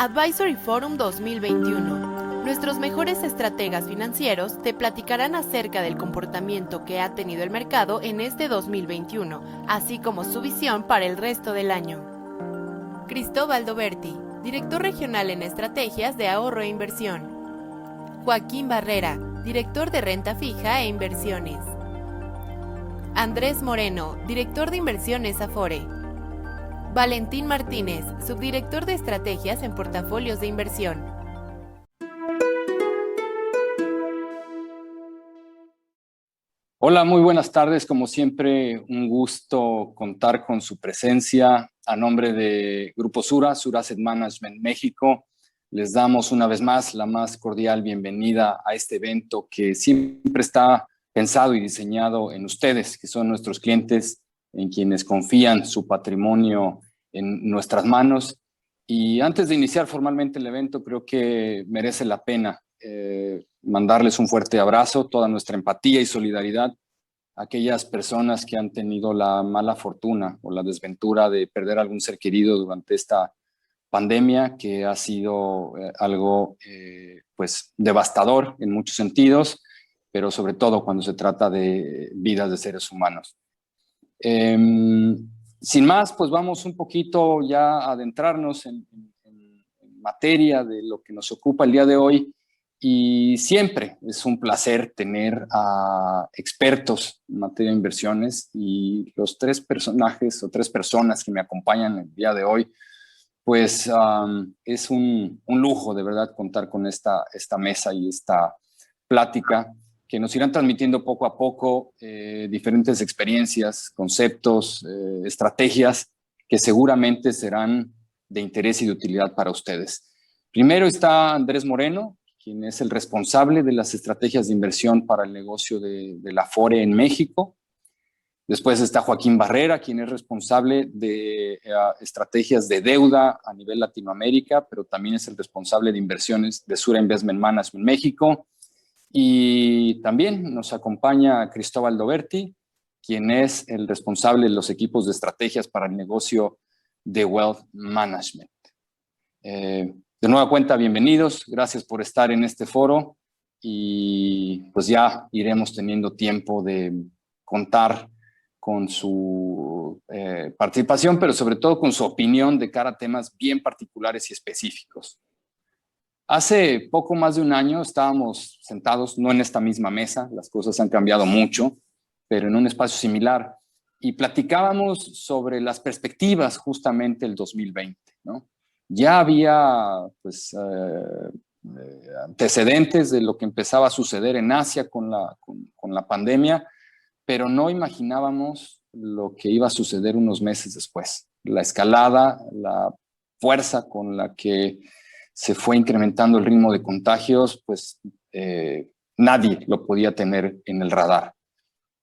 Advisory Forum 2021. Nuestros mejores estrategas financieros te platicarán acerca del comportamiento que ha tenido el mercado en este 2021, así como su visión para el resto del año. Cristóbal Doberti, director regional en estrategias de ahorro e inversión. Joaquín Barrera, director de renta fija e inversiones. Andrés Moreno, director de inversiones Afore. Valentín Martínez, subdirector de estrategias en portafolios de inversión. Hola, muy buenas tardes. Como siempre, un gusto contar con su presencia. A nombre de Grupo Sura, Sura Asset Management México, les damos una vez más la más cordial bienvenida a este evento que siempre está pensado y diseñado en ustedes, que son nuestros clientes, en quienes confían su patrimonio en nuestras manos. Y antes de iniciar formalmente el evento, creo que merece la pena mandarles un fuerte abrazo, toda nuestra empatía y solidaridad a aquellas personas que han tenido la mala fortuna o la desventura de perder algún ser querido durante esta pandemia, que ha sido algo pues devastador en muchos sentidos, pero sobre todo cuando se trata de vidas de seres humanos. Sin más, pues vamos un poquito ya a adentrarnos en materia de lo que nos ocupa el día de hoy. Y siempre es un placer tener a expertos en materia de inversiones, y los tres personajes o tres personas que me acompañan el día de hoy, pues es un lujo de verdad contar con esta mesa y esta plática que nos irán transmitiendo poco a poco diferentes experiencias, conceptos, estrategias que seguramente serán de interés y de utilidad para ustedes. Primero está Andrés Moreno, quien es el responsable de las estrategias de inversión para el negocio de la Afore en México. Después está Joaquín Barrera, quien es responsable de estrategias de deuda a nivel Latinoamérica, pero también es el responsable de inversiones de Sura Investment Management México. Y también nos acompaña Cristóbal Doberti, quien es el responsable de los equipos de estrategias para el negocio de Wealth Management. De nueva cuenta, bienvenidos, gracias por estar en este foro, y pues ya iremos teniendo tiempo de contar con su participación, pero sobre todo con su opinión de cara a temas bien particulares y específicos. Hace poco más de un año estábamos sentados, no en esta misma mesa, las cosas han cambiado mucho, pero en un espacio similar, y platicábamos sobre las perspectivas justamente del 2020, ¿no? Ya había pues, antecedentes de lo que empezaba a suceder en Asia con la pandemia, pero no imaginábamos lo que iba a suceder unos meses después. La escalada, la fuerza con la que se fue incrementando el ritmo de contagios, pues nadie lo podía tener en el radar.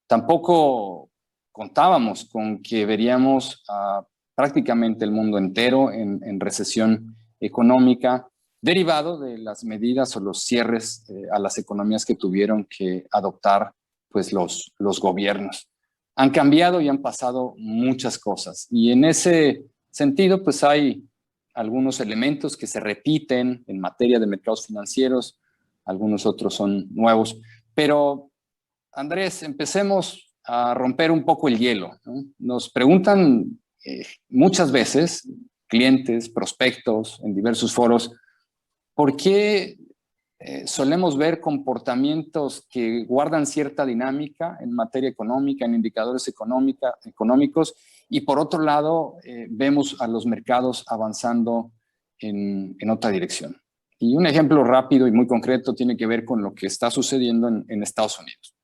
Tampoco contábamos con que veríamos a prácticamente el mundo entero en recesión económica, derivado de las medidas o los cierres a las economías que tuvieron que adoptar pues, los gobiernos. Han cambiado y han pasado muchas cosas, y en ese sentido pues hay algunos elementos que se repiten en materia de mercados financieros, algunos otros son nuevos. Pero, Andrés, empecemos a romper un poco el hielo, ¿no? Nos preguntan muchas veces clientes, prospectos en diversos foros, ¿por qué solemos ver comportamientos que guardan cierta dinámica en materia económica, en indicadores económicos, y por otro lado vemos a los mercados avanzando en otra dirección? Y un ejemplo rápido y muy concreto tiene que ver con lo que está sucediendo en Estados Unidos.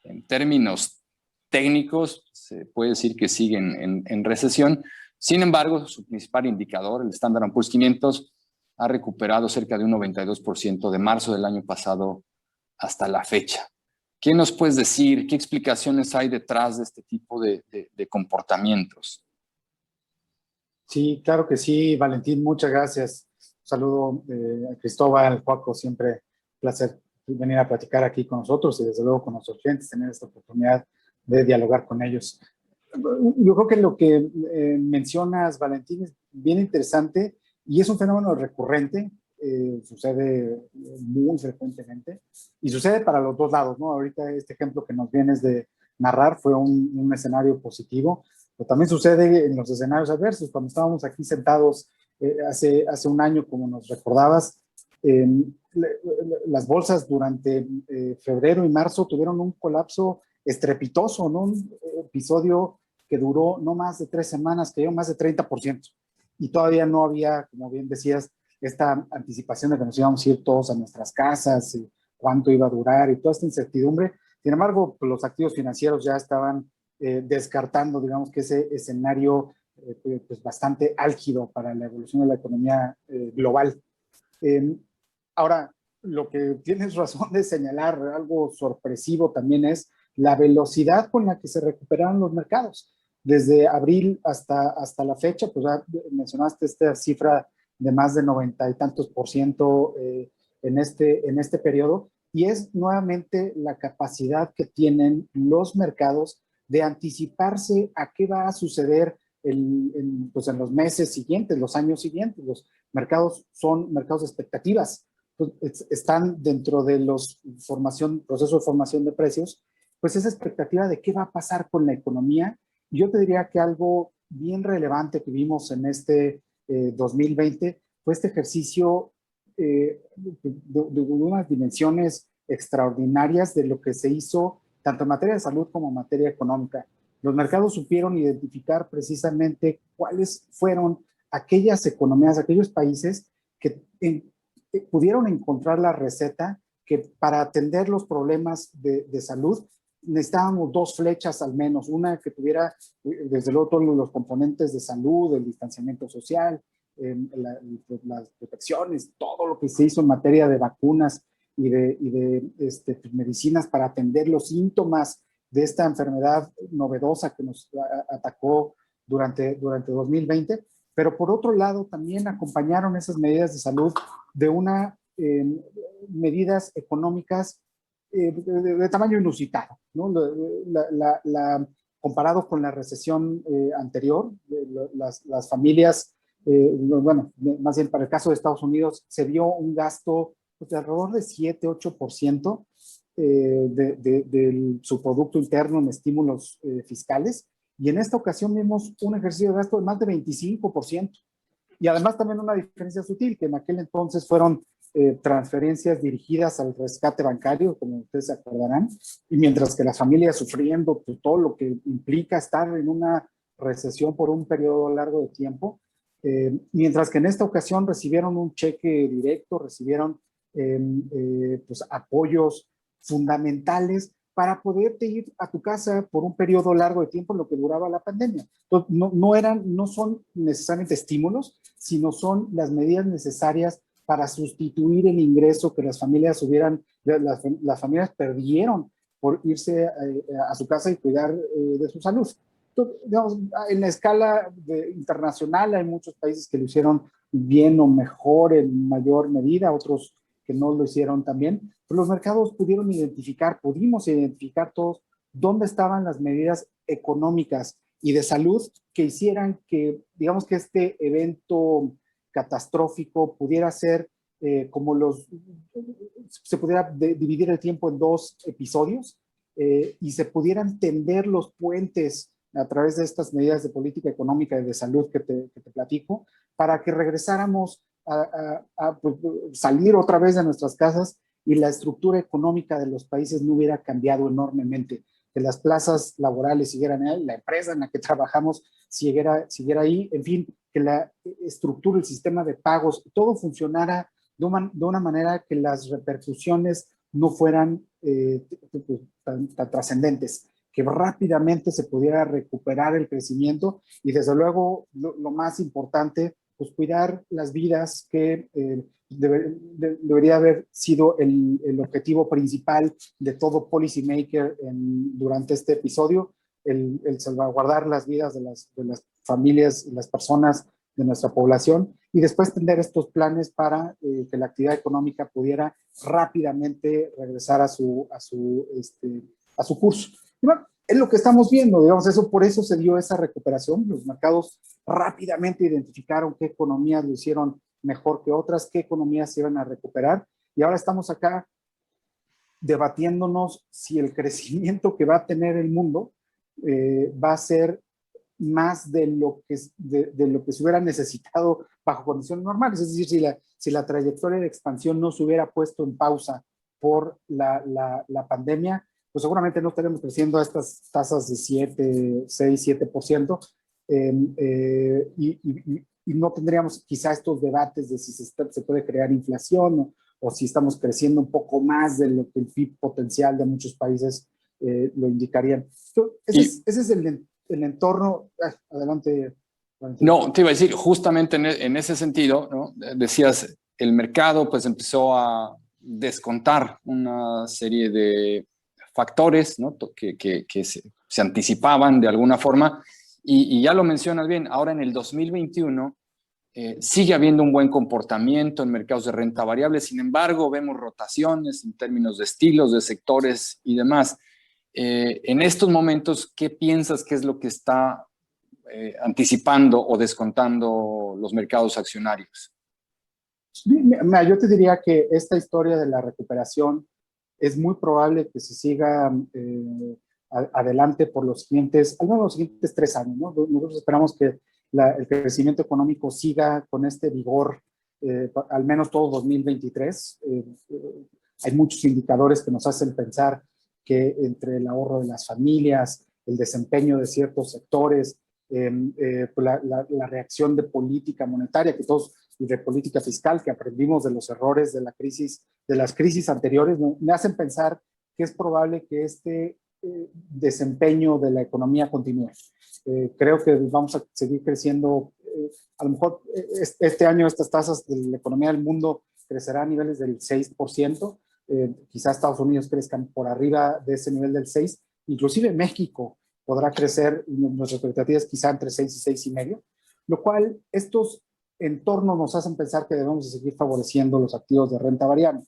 En términos técnicos, se puede decir que siguen en recesión. Sin embargo, su principal indicador, el Standard & Poor's 500, ha recuperado cerca de un 92% de marzo del año pasado hasta la fecha. ¿Qué nos puedes decir? ¿Qué explicaciones hay detrás de este tipo de comportamientos? Sí, claro que sí, Valentín, muchas gracias. Un saludo a Cristóbal, Joaco, siempre un placer venir a platicar aquí con nosotros y desde luego con nuestros clientes, tener esta oportunidad de dialogar con ellos. Yo creo que lo que mencionas, Valentín, es bien interesante Y es un fenómeno recurrente, sucede muy frecuentemente y sucede para los dos lados, ¿no? Ahorita este ejemplo que nos vienes de narrar fue un escenario positivo, pero también sucede en los escenarios adversos. Cuando estábamos aquí sentados hace un año, como nos recordabas, eh, las bolsas durante febrero y marzo tuvieron un colapso estrepitoso, ¿no? Un episodio que duró no más de 3 semanas, que dio más de 30%. Y todavía no había, como bien decías, esta anticipación de que nos íbamos a ir todos a nuestras casas, y cuánto iba a durar y toda esta incertidumbre. Sin embargo, pues, los activos financieros ya estaban descartando, digamos, que ese escenario pues bastante álgido para la evolución de la economía global. Ahora, lo que tienes razón de señalar, algo sorpresivo también es la velocidad con la que se recuperaron los mercados. Desde abril hasta la fecha, pues ya mencionaste esta cifra de más de 90 y tantos por ciento en este periodo, y es nuevamente la capacidad que tienen los mercados de anticiparse a qué va a suceder pues en los meses siguientes, los años siguientes. Los mercados son mercados de expectativas, pues están dentro de los procesos de formación de precios, pues esa expectativa de qué va a pasar con la economía. Yo te diría que algo bien relevante que vimos en este 2020 fue este ejercicio de unas dimensiones extraordinarias de lo que se hizo tanto en materia de salud como en materia económica. Los mercados supieron identificar precisamente cuáles fueron aquellas economías, aquellos países que pudieron encontrar la receta que para atender los problemas de salud necesitábamos 2 flechas al menos, una que tuviera desde luego todos los componentes de salud, el distanciamiento social, las protecciones, todo lo que se hizo en materia de vacunas y de medicinas para atender los síntomas de esta enfermedad novedosa que nos atacó durante 2020, pero por otro lado también acompañaron esas medidas de salud de medidas económicas de tamaño inusitado, ¿no? Comparado con la recesión anterior, las familias, bueno, más bien para el caso de Estados Unidos, se vio un gasto pues, de alrededor de 7-8% de su Producto Interno en estímulos fiscales, y en esta ocasión vimos un ejercicio de gasto de más de 25%. Y además también una diferencia sutil, que en aquel entonces fueron transferencias dirigidas al rescate bancario, como ustedes se acordarán, y mientras que las familias sufriendo pues, todo lo que implica estar en una recesión por un periodo largo de tiempo, mientras que en esta ocasión recibieron un cheque directo, recibieron pues, apoyos fundamentales para poderte ir a tu casa por un periodo largo de tiempo en lo que duraba la pandemia. Entonces, no son necesariamente estímulos, sino son las medidas necesarias para sustituir el ingreso que las familias las familias perdieron por irse a su casa y cuidar de su salud. Entonces, digamos, en la escala internacional hay muchos países que lo hicieron bien o mejor en mayor medida, otros que no lo hicieron también, pero los mercados pudimos identificar todos dónde estaban las medidas económicas y de salud que hicieran que, digamos que este evento catastrófico pudiera ser se pudiera dividir el tiempo en 2 episodios y se pudieran tender los puentes a través de estas medidas de política económica y de salud que te platico, para que regresáramos a salir otra vez de nuestras casas y la estructura económica de los países no hubiera cambiado enormemente, que las plazas laborales siguieran ahí, la empresa en la que trabajamos siguiera ahí, en fin, que la estructura, el sistema de pagos, todo funcionara de una manera que las repercusiones no fueran tan trascendentes, que rápidamente se pudiera recuperar el crecimiento y desde luego lo más importante, pues cuidar las vidas que debería haber sido el objetivo principal de todo policymaker durante este episodio, el salvaguardar las vidas de las familias y las personas de nuestra población y después tener estos planes para que la actividad económica pudiera rápidamente regresar a su curso. Y bueno, es lo que estamos viendo, digamos, por eso se dio esa recuperación. Los mercados rápidamente identificaron qué economías lo hicieron mejor que otras, qué economías se iban a recuperar, y ahora estamos acá debatiéndonos si el crecimiento que va a tener el mundo va a ser más de lo que se hubiera necesitado bajo condiciones normales. Es decir, si la trayectoria de expansión no se hubiera puesto en pausa por la pandemia, pues seguramente no estaremos creciendo a estas tasas de 7, 6, 7%, y no tendríamos quizá estos debates de si se puede crear inflación o si estamos creciendo un poco más de lo que el PIB potencial de muchos países lo indicarían. Entonces, ese es el entorno. Adelante. No, te iba a decir, justamente en ese sentido, ¿no? Decías, el mercado pues empezó a descontar una serie de factores, ¿no? que se anticipaban de alguna forma, y ya lo mencionas bien, ahora en el 2021 sigue habiendo un buen comportamiento en mercados de renta variable, sin embargo vemos rotaciones en términos de estilos, de sectores y demás. En estos momentos, ¿qué piensas que es lo que está anticipando o descontando los mercados accionarios? Mira, yo te diría que esta historia de la recuperación es muy probable que se siga adelante por los siguientes, al menos los siguientes 3 años, ¿no? Nosotros esperamos que el crecimiento económico siga con este vigor, al menos todo 2023. Hay muchos indicadores que nos hacen pensar que entre el ahorro de las familias, el desempeño de ciertos sectores, la reacción de política monetaria que todos, y de política fiscal que aprendimos de los errores de las crisis anteriores, me hacen pensar que es probable que este desempeño de la economía continúe. Creo que vamos a seguir creciendo. A lo mejor este año estas tasas de la economía del mundo crecerá a niveles del 6%. Quizás Estados Unidos crezcan por arriba de ese nivel del 6%. Inclusive México podrá crecer, nuestras expectativas quizá entre 6 y 6,5%, lo cual estos entornos nos hacen pensar que debemos de seguir favoreciendo los activos de renta variable.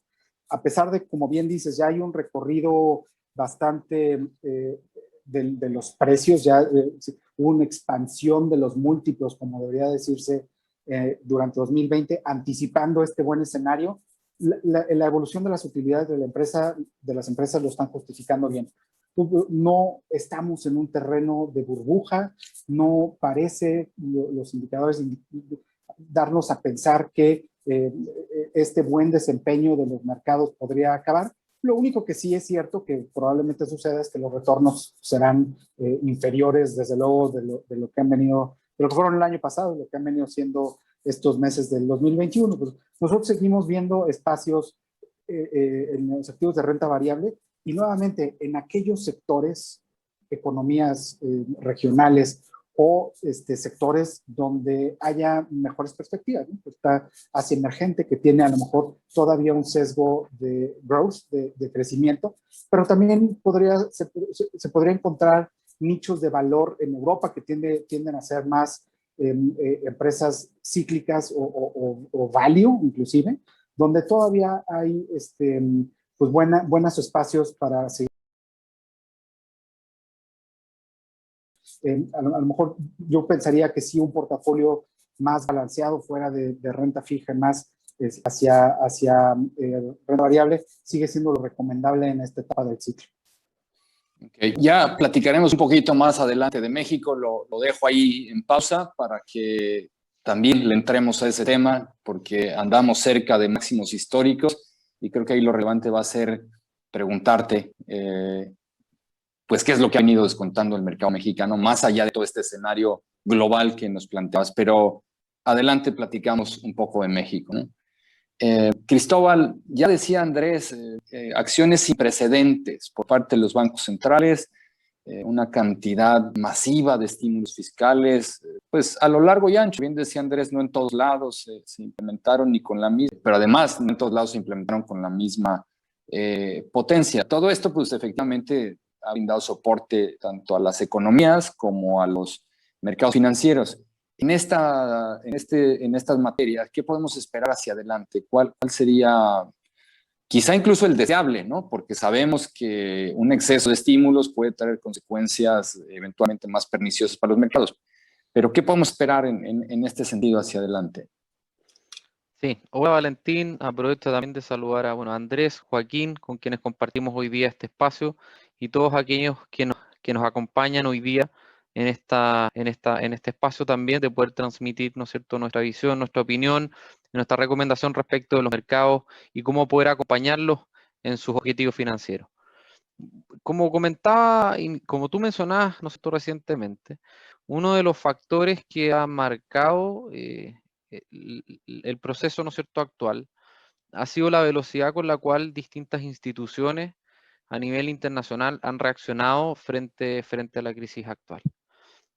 A pesar de, como bien dices, ya hay un recorrido bastante de los precios, ya hubo una expansión de los múltiplos, como debería decirse, durante 2020, anticipando este buen escenario. La evolución de las utilidades de las empresas lo están justificando bien. No estamos en un terreno de burbuja, no parece los indicadores darnos a pensar que este buen desempeño de los mercados podría acabar. Lo único que sí es cierto que probablemente suceda es que los retornos serán inferiores, desde luego, de lo que han venido, de lo que fueron el año pasado, de lo que han venido siendo estos meses del 2021. Pues nosotros seguimos viendo espacios en los activos de renta variable y nuevamente en aquellos sectores, economías regionales o sectores donde haya mejores perspectivas, ¿no? Está Asia emergente, que tiene a lo mejor todavía un sesgo de growth, de crecimiento, pero también se podría encontrar nichos de valor en Europa que tienden a ser más empresas cíclicas o value, inclusive, donde todavía hay pues buenos espacios para seguir. A lo mejor yo pensaría que sí, un portafolio más balanceado fuera de renta fija, más hacia renta variable, sigue siendo lo recomendable en esta etapa del ciclo. Okay. Ya platicaremos un poquito más adelante de México, lo dejo ahí en pausa para que también le entremos a ese tema, porque andamos cerca de máximos históricos y creo que ahí lo relevante va a ser preguntarte pues qué es lo que ha venido descontando el mercado mexicano, más allá de todo este escenario global que nos planteabas. Pero adelante platicamos un poco de México, ¿no? Cristóbal, ya decía Andrés, acciones sin precedentes por parte de los bancos centrales, una cantidad masiva de estímulos fiscales, pues a lo largo y ancho. Bien decía Andrés, no en todos lados se implementaron ni con la misma, pero además no en todos lados se implementaron con la misma potencia. Todo esto, pues efectivamente ha brindado soporte tanto a las economías como a los mercados financieros. En estas materias, ¿qué podemos esperar hacia adelante? ¿Cuál sería quizá incluso el deseable, ¿no? Porque sabemos que un exceso de estímulos puede traer consecuencias eventualmente más perniciosas para los mercados. Pero ¿qué podemos esperar en este sentido hacia adelante? Sí, hola Valentín, aprovecho también de saludar a bueno, Andrés, Joaquín, con quienes compartimos hoy día este espacio, y todos aquellos que nos acompañan hoy día en este espacio también, de poder transmitir, ¿no es cierto?, nuestra visión, nuestra opinión, nuestra recomendación respecto de los mercados y cómo poder acompañarlos en sus objetivos financieros. Como comentaba y como tú mencionabas, ¿no es cierto?, recientemente, uno de los factores que ha marcado el proceso, ¿no es cierto?, actual ha sido la velocidad con la cual distintas instituciones a nivel internacional han reaccionado frente a la crisis actual.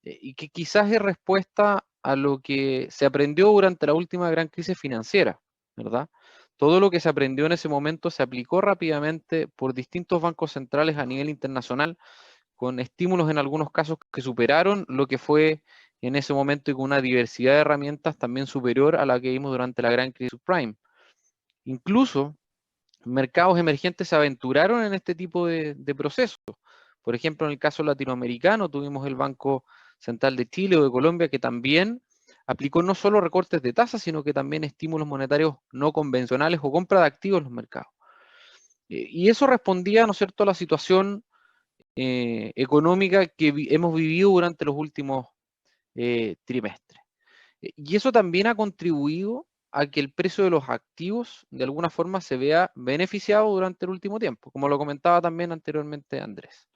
Y que quizás es respuesta a lo que se aprendió durante la última gran crisis financiera, ¿verdad? Todo lo que se aprendió en ese momento se aplicó rápidamente por distintos bancos centrales a nivel internacional, con estímulos en algunos casos que superaron lo que fue en ese momento y con una diversidad de herramientas también superior a la que vimos durante la gran crisis subprime. Incluso mercados emergentes se aventuraron en este tipo de procesos. Por ejemplo, en el caso latinoamericano tuvimos el Banco Central de Chile o de Colombia que también aplicó no solo recortes de tasas, sino que también estímulos monetarios no convencionales o compra de activos en los mercados. Y eso respondía, ¿no es cierto?, a la situación económica que hemos vivido durante los últimos trimestres. Y eso también ha contribuido a que el precio de los activos de alguna forma se vea beneficiado durante el último tiempo, como lo comentaba también anteriormente Andrés.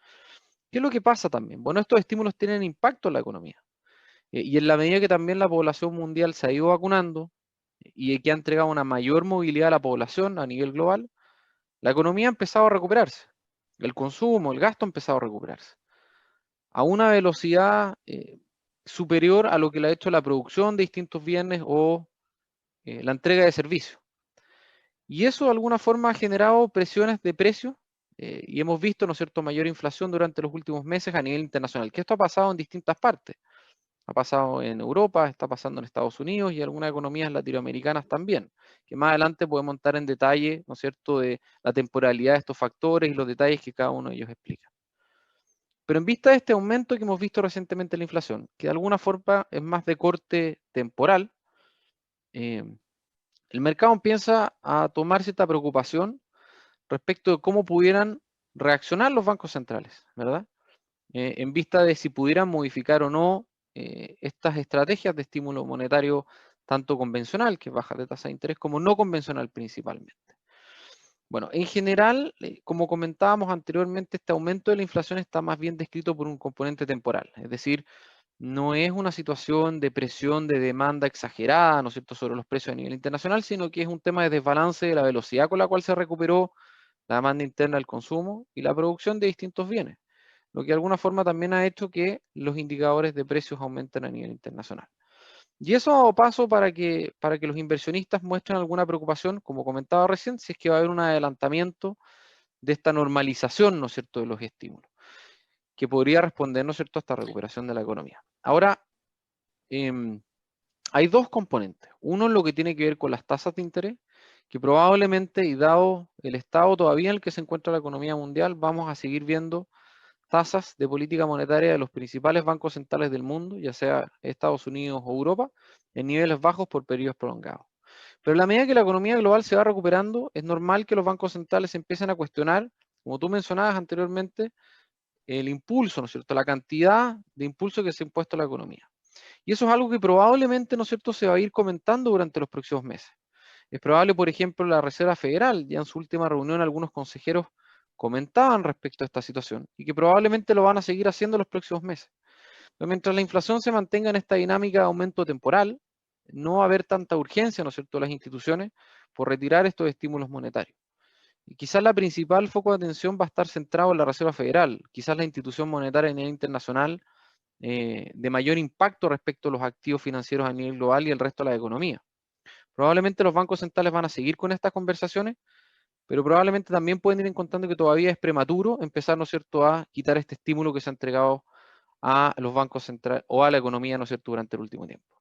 ¿Qué es lo que pasa también? Bueno, estos estímulos tienen impacto en la economía. Y en la medida que también la población mundial se ha ido vacunando y que ha entregado una mayor movilidad a la población a nivel global, la economía ha empezado a recuperarse. El consumo, el gasto ha empezado a recuperarse a una velocidad superior a lo que le ha hecho la producción de distintos bienes o la entrega de servicios. Y eso de alguna forma ha generado presiones de precios y hemos visto, ¿no es cierto?, mayor inflación durante los últimos meses a nivel internacional, que esto ha pasado en distintas partes. Ha pasado en Europa, está pasando en Estados Unidos y algunas economías latinoamericanas también, que más adelante podemos entrar en detalle, ¿no es cierto?, de la temporalidad de estos factores y los detalles que cada uno de ellos explica. Pero en vista de este aumento que hemos visto recientemente en la inflación, que de alguna forma es más de corte temporal, el mercado empieza a tomar cierta preocupación respecto de cómo pudieran reaccionar los bancos centrales, ¿verdad? En vista de si pudieran modificar o no estas estrategias de estímulo monetario, tanto convencional, que es baja de tasa de interés, como no convencional principalmente. Bueno, en general, como comentábamos anteriormente, este aumento de la inflación está más bien descrito por un componente temporal, es decir, no es una situación de presión de demanda exagerada, ¿no es cierto?, sobre los precios a nivel internacional, sino que es un tema de desbalance de la velocidad con la cual se recuperó la demanda interna del consumo y la producción de distintos bienes, lo que de alguna forma también ha hecho que los indicadores de precios aumenten a nivel internacional. Y eso ha dado paso para que los inversionistas muestren alguna preocupación, como comentaba recién, si es que va a haber un adelantamiento de esta normalización, ¿no es cierto?, de los estímulos, que podría responder, ¿no es cierto?, a esta recuperación de la economía. Ahora, hay dos componentes. Uno es lo que tiene que ver con las tasas de interés, que probablemente, y dado el estado todavía en el que se encuentra la economía mundial, vamos a seguir viendo tasas de política monetaria de los principales bancos centrales del mundo, ya sea Estados Unidos o Europa, en niveles bajos por periodos prolongados. Pero en la medida que la economía global se va recuperando, es normal que los bancos centrales empiecen a cuestionar, como tú mencionabas anteriormente, el impulso, ¿no es cierto?, la cantidad de impulso que se ha impuesto a la economía. Y eso es algo que probablemente, ¿no es cierto?, se va a ir comentando durante los próximos meses. Es probable, por ejemplo, la Reserva Federal, ya en su última reunión algunos consejeros comentaban respecto a esta situación y que probablemente lo van a seguir haciendo los próximos meses. Pero mientras la inflación se mantenga en esta dinámica de aumento temporal, no va a haber tanta urgencia, ¿no es cierto?, de las instituciones por retirar estos estímulos monetarios. Y quizás la principal foco de atención va a estar centrado en la Reserva Federal, quizás la institución monetaria a nivel internacional de mayor impacto respecto a los activos financieros a nivel global y el resto de la economía. Probablemente los bancos centrales van a seguir con estas conversaciones, pero probablemente también pueden ir encontrando que todavía es prematuro empezar, ¿no es cierto?, a quitar este estímulo que se ha entregado a los bancos centrales o a la economía, ¿no es cierto?, durante el último tiempo.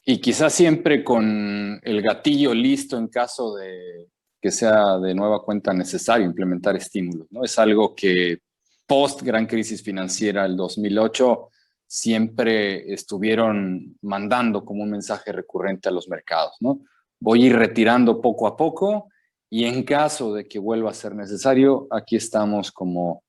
Y quizás siempre con el gatillo listo en caso de que sea de nueva cuenta necesario implementar estímulos, ¿no? Es algo que post gran crisis financiera del 2008 siempre estuvieron mandando como un mensaje recurrente a los mercados, ¿no? Voy a ir retirando poco a poco y en caso de que vuelva a ser necesario, aquí estamos como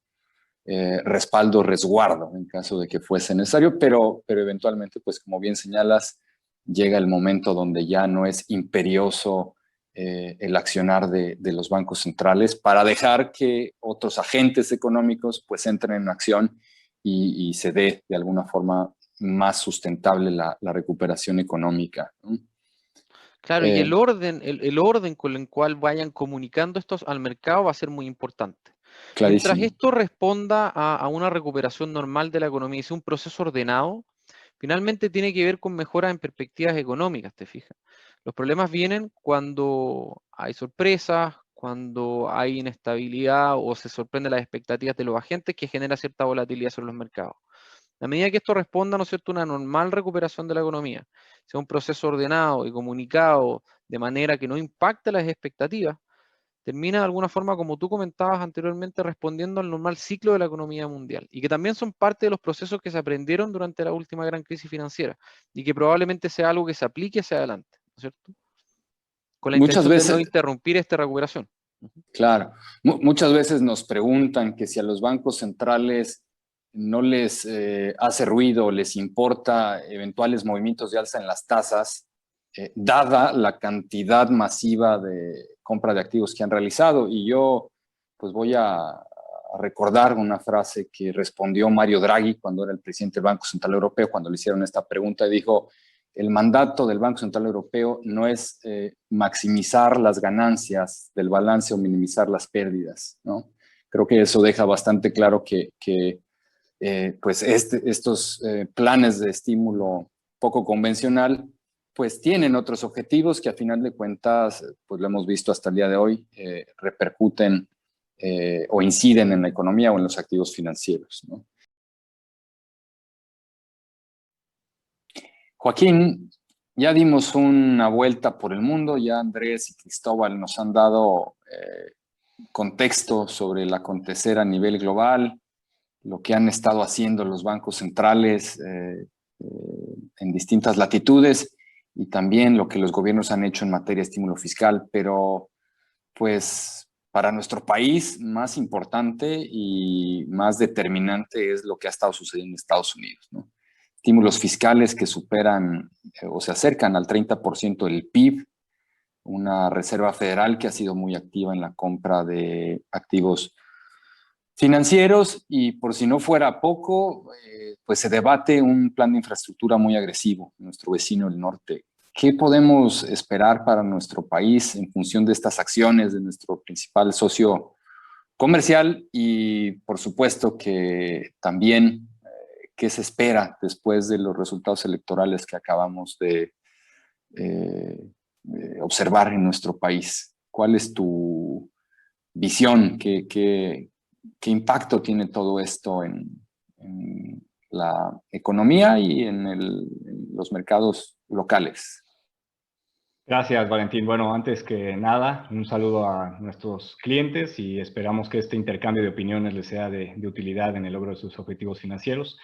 respaldo, resguardo, en caso de que fuese necesario, pero eventualmente, pues como bien señalas, llega el momento donde ya no es imperioso el accionar de los bancos centrales para dejar que otros agentes económicos pues entren en acción y se dé de alguna forma más sustentable la recuperación económica, ¿no? Claro, y el orden con el cual vayan comunicando estos al mercado va a ser muy importante. Mientras Clarísimo. esto responda a una recuperación normal de la economía y sea un proceso ordenado, finalmente tiene que ver con mejoras en perspectivas económicas, ¿te fijas? Los problemas vienen cuando hay sorpresas, cuando hay inestabilidad o se sorprenden las expectativas de los agentes que genera cierta volatilidad sobre los mercados. A medida que esto responda, ¿no es cierto?, una normal recuperación de la economía, sea un proceso ordenado y comunicado de manera que no impacte las expectativas, termina de alguna forma, como tú comentabas anteriormente, respondiendo al normal ciclo de la economía mundial y que también son parte de los procesos que se aprendieron durante la última gran crisis financiera y que probablemente sea algo que se aplique hacia adelante, ¿no es cierto? Con la Muchas intención de no veces, interrumpir esta recuperación. claro, muchas veces nos preguntan que si a los bancos centrales no les hace ruido, les importa eventuales movimientos de alza en las tasas, dada la cantidad masiva de compra de activos que han realizado. Y yo pues voy a recordar una frase que respondió Mario Draghi cuando era el presidente del Banco Central Europeo, cuando le hicieron esta pregunta, y dijo: el mandato del Banco Central Europeo no es maximizar las ganancias del balance o minimizar las pérdidas, ¿no? Creo que eso deja bastante claro que pues estos planes de estímulo poco convencional pues tienen otros objetivos que a final de cuentas, pues lo hemos visto hasta el día de hoy, repercuten o inciden en la economía o en los activos financieros, ¿no? Joaquín, ya dimos una vuelta por el mundo, ya Andrés y Cristóbal nos han dado contexto sobre el acontecer a nivel global, lo que han estado haciendo los bancos centrales en distintas latitudes y también lo que los gobiernos han hecho en materia de estímulo fiscal, pero pues para nuestro país más importante y más determinante es lo que ha estado sucediendo en Estados Unidos, ¿no? Estímulos fiscales que superan o se acercan al 30% del PIB, una Reserva Federal que ha sido muy activa en la compra de activos financieros y, por si no fuera poco, pues se debate un plan de infraestructura muy agresivo en nuestro vecino del norte. ¿Qué podemos esperar para nuestro país en función de estas acciones de nuestro principal socio comercial? Y por supuesto que también qué se espera después de los resultados electorales que acabamos de observar en nuestro país. ¿Cuál es tu visión? ¿Qué impacto tiene todo esto en la economía y en los mercados locales? Gracias, Valentín. Bueno, antes que nada, un saludo a nuestros clientes y esperamos que este intercambio de opiniones les sea de utilidad en el logro de sus objetivos financieros.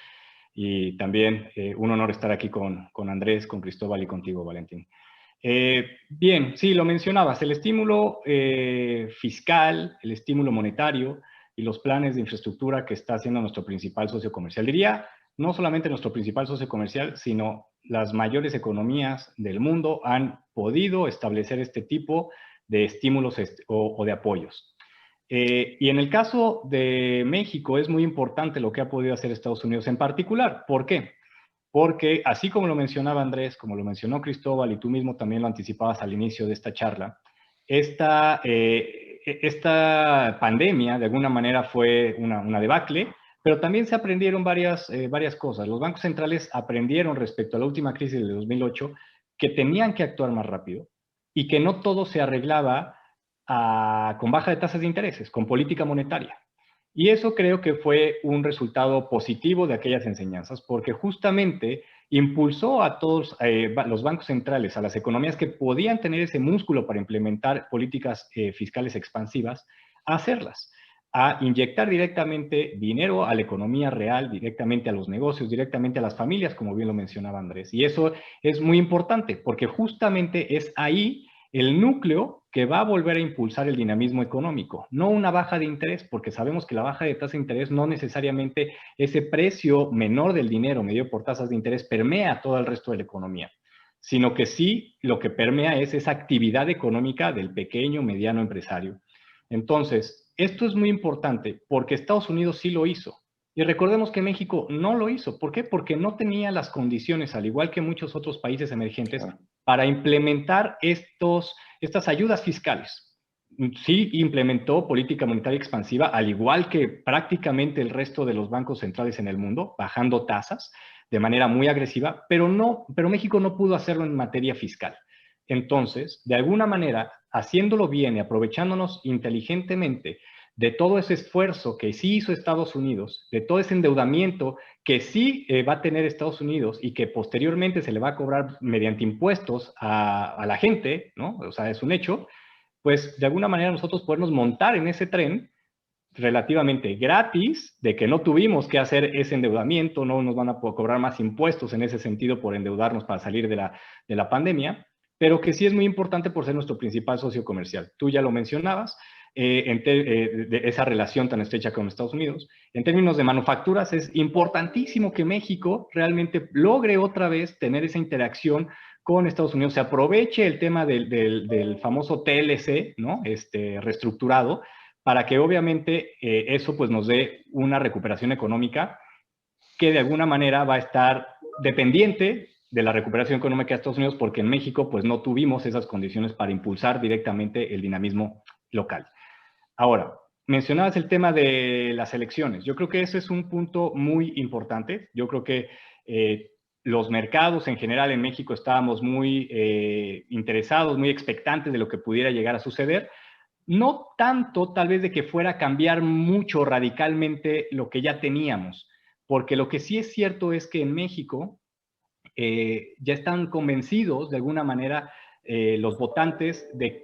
Y también un honor estar aquí con Andrés, con Cristóbal y contigo, Valentín. Bien, sí, lo mencionabas, el estímulo fiscal, el estímulo monetario y los planes de infraestructura que está haciendo nuestro principal socio comercial. Diría, no solamente nuestro principal socio comercial, sino las mayores economías del mundo han podido establecer este tipo de estímulos o de apoyos. Y en el caso de México es muy importante lo que ha podido hacer Estados Unidos en particular. ¿Por qué? Porque así como lo mencionaba Andrés, como lo mencionó Cristóbal y tú mismo también lo anticipabas al inicio de esta charla, esta pandemia de alguna manera fue una debacle, pero también se aprendieron varias cosas. Los bancos centrales aprendieron respecto a la última crisis de 2008 que tenían que actuar más rápido y que no todo se arreglaba con baja de tasas de intereses, con política monetaria. Y eso creo que fue un resultado positivo de aquellas enseñanzas, porque justamente impulsó a todos los bancos centrales, a las economías que podían tener ese músculo para implementar políticas fiscales expansivas, a hacerlas, a inyectar directamente dinero a la economía real, directamente a los negocios, directamente a las familias, como bien lo mencionaba Andrés. Y eso es muy importante, porque justamente es ahí el núcleo que va a volver a impulsar el dinamismo económico, no una baja de interés, porque sabemos que la baja de tasa de interés no necesariamente ese precio menor del dinero medido por tasas de interés permea todo el resto de la economía, sino que sí lo que permea es esa actividad económica del pequeño, mediano empresario. Entonces, esto es muy importante porque Estados Unidos sí lo hizo. Y recordemos que México no lo hizo. ¿Por qué? Porque no tenía las condiciones, al igual que muchos otros países emergentes, para implementar estas ayudas fiscales. Sí implementó política monetaria expansiva, al igual que prácticamente el resto de los bancos centrales en el mundo, bajando tasas de manera muy agresiva, pero México no pudo hacerlo en materia fiscal. Entonces, de alguna manera, haciéndolo bien y aprovechándonos inteligentemente de todo ese esfuerzo que sí hizo Estados Unidos, de todo ese endeudamiento que sí va a tener Estados Unidos y que posteriormente se le va a cobrar mediante impuestos a la gente, ¿no? O sea, es un hecho, pues de alguna manera nosotros podemos montar en ese tren relativamente gratis, de que no tuvimos que hacer ese endeudamiento, no nos van a cobrar más impuestos en ese sentido por endeudarnos para salir de la pandemia, pero que sí es muy importante por ser nuestro principal socio comercial. Tú ya lo mencionabas, de esa relación tan estrecha con Estados Unidos. En términos de manufacturas, es importantísimo que México realmente logre otra vez tener esa interacción con Estados Unidos, se aproveche el tema del famoso TLC, ¿no? Reestructurado, para que obviamente eso pues nos dé una recuperación económica que de alguna manera va a estar dependiente de la recuperación económica de Estados Unidos, porque en México pues no tuvimos esas condiciones para impulsar directamente el dinamismo local. Ahora, mencionabas el tema de las elecciones. Yo creo que ese es un punto muy importante. Yo creo que los mercados en general en México estábamos muy interesados, muy expectantes de lo que pudiera llegar a suceder. No tanto tal vez de que fuera a cambiar mucho radicalmente lo que ya teníamos, porque lo que sí es cierto es que en México ya están convencidos de alguna manera los votantes de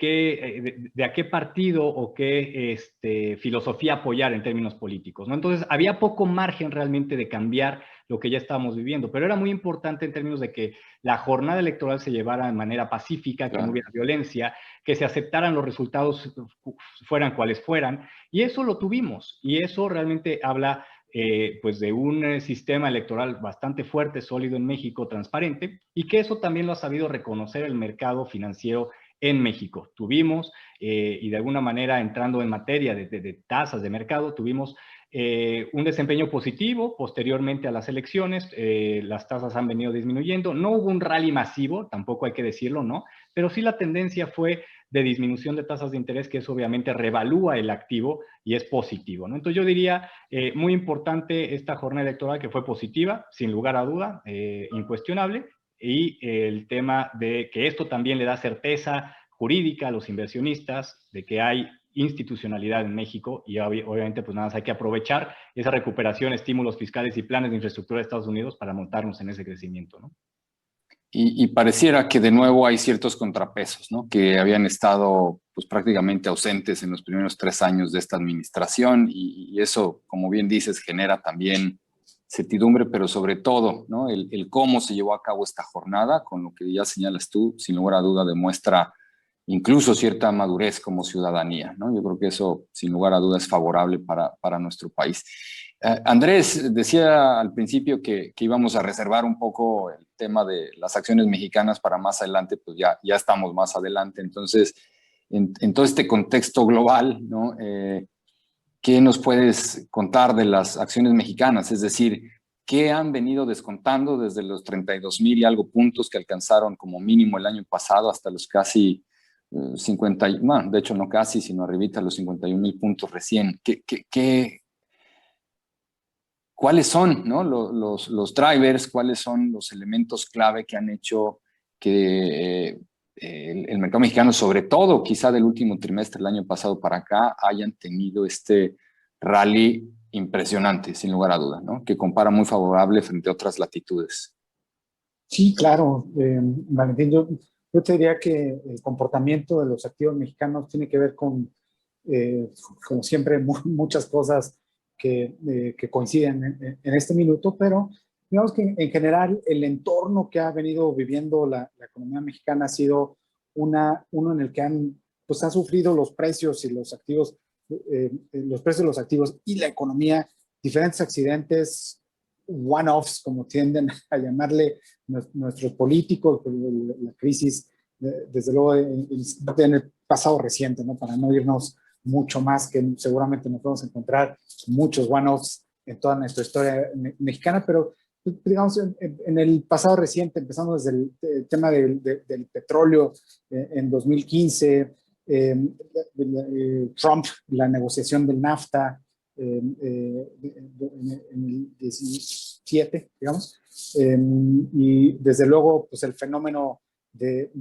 a qué partido o qué filosofía apoyar en términos políticos, ¿no? Entonces había poco margen realmente de cambiar lo que ya estábamos viviendo, pero era muy importante en términos de que la jornada electoral se llevara de manera pacífica, que no hubiera violencia, que se aceptaran los resultados fueran cuales fueran, y eso lo tuvimos, y eso realmente habla pues de un sistema electoral bastante fuerte, sólido en México, transparente, y que eso también lo ha sabido reconocer el mercado financiero en México. Tuvimos, y de alguna manera entrando en materia de tasas de mercado, tuvimos un desempeño positivo posteriormente a las elecciones, las tasas han venido disminuyendo, no hubo un rally masivo, tampoco hay que decirlo, ¿no? Pero sí la tendencia fue de disminución de tasas de interés, que eso obviamente revalúa el activo y es positivo, ¿no? Entonces yo diría, muy importante esta jornada electoral que fue positiva, sin lugar a duda, incuestionable, y el tema de que esto también le da certeza jurídica a los inversionistas, de que hay institucionalidad en México y obviamente pues nada más hay que aprovechar esa recuperación, estímulos fiscales y planes de infraestructura de Estados Unidos para montarnos en ese crecimiento, ¿no? Y pareciera que de nuevo hay ciertos contrapesos, ¿no? Que habían estado pues prácticamente ausentes en los primeros 3 años de esta administración y eso, como bien dices, genera también certidumbre, pero sobre todo, ¿no? El cómo se llevó a cabo esta jornada, con lo que ya señalas tú, sin lugar a duda demuestra incluso cierta madurez como ciudadanía, ¿no? Yo creo que eso, sin lugar a duda, es favorable para nuestro país. Andrés decía al principio que íbamos a reservar un poco el tema de las acciones mexicanas para más adelante, pues ya estamos más adelante. Entonces, en todo este contexto global, ¿no? ¿Qué nos puedes contar de las acciones mexicanas? Es decir, ¿qué han venido descontando desde los 32,000 y algo puntos que alcanzaron como mínimo el año pasado hasta los casi 50, bueno, de hecho no casi, sino arribita los 51,000 puntos recién? ¿Cuáles son, ¿no? los drivers? ¿Cuáles son los elementos clave que han hecho que el mercado mexicano, sobre todo quizá del último trimestre del año pasado para acá, hayan tenido este rally impresionante, sin lugar a duda, ¿no? Que compara muy favorable frente a otras latitudes? Sí, claro, Valentín, yo te diría que el comportamiento de los activos mexicanos tiene que ver con, como siempre, muchas cosas que coinciden en este minuto, pero digamos que en general el entorno que ha venido viviendo la economía mexicana ha sido uno en el que pues, han sufrido los precios y los activos, los precios de los activos y la economía, diferentes accidentes, one-offs, como tienden a llamarle nuestros políticos, la crisis, desde luego, en el pasado reciente, ¿no? Para no irnos mucho más, que seguramente nos vamos a encontrar muchos one-offs en toda nuestra historia mexicana, pero digamos, en el pasado reciente, empezando desde el tema del petróleo en 2015, Trump, la negociación del NAFTA en el 17, digamos, y desde luego, pues el fenómeno de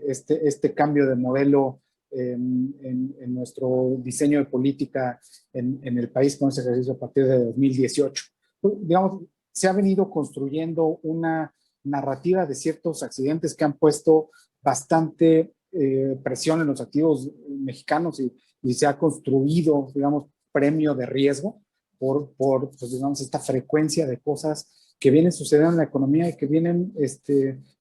este cambio de modelo en nuestro diseño de política en el país con ese ejercicio a partir de 2018. Digamos, se ha venido construyendo una narrativa de ciertos accidentes que han puesto bastante presión en los activos mexicanos y se ha construido, digamos, premio de riesgo por pues, digamos, esta frecuencia de cosas que vienen sucediendo en la economía y que vienen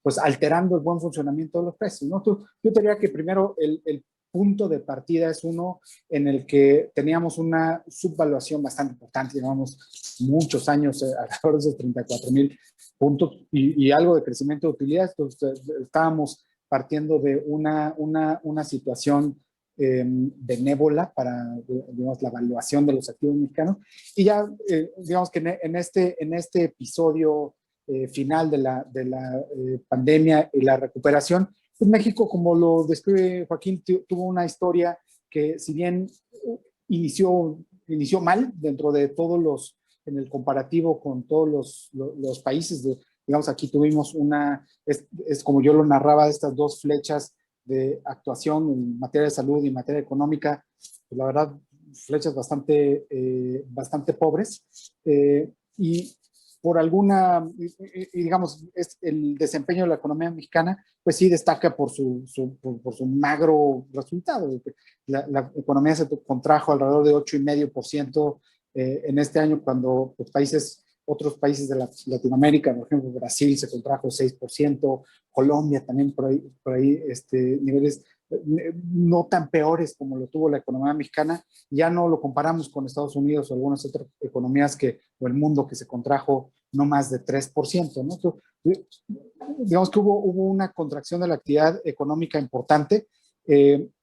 pues, alterando el buen funcionamiento de los precios, ¿no? Yo diría que primero el punto de partida es uno en el que teníamos una subvaluación bastante importante, llevamos muchos años alrededor de esos 34,000 puntos y algo de crecimiento de utilidades, entonces estábamos partiendo de una situación benévola para, digamos, la evaluación de los activos mexicanos. Y ya, digamos que en este episodio final de la pandemia y la recuperación, pues México, como lo describe Joaquín, tuvo una historia que si bien inició mal dentro de todos en el comparativo con todos los países, digamos, aquí tuvimos es como yo lo narraba, estas dos flechas de actuación en materia de salud y en materia económica, pues la verdad, flechas bastante pobres. Y por digamos, el desempeño de la economía mexicana, pues sí destaca por su magro resultado. La economía se contrajo alrededor de 8,5% en este año, cuando pues, otros países de Latinoamérica, por ejemplo, Brasil se contrajo 6%, Colombia también por ahí niveles no tan peores como lo tuvo la economía mexicana. Ya no lo comparamos con Estados Unidos o algunas otras economías o el mundo que se contrajo no más de 3%, ¿no? Entonces, digamos que hubo una contracción de la actividad económica importante,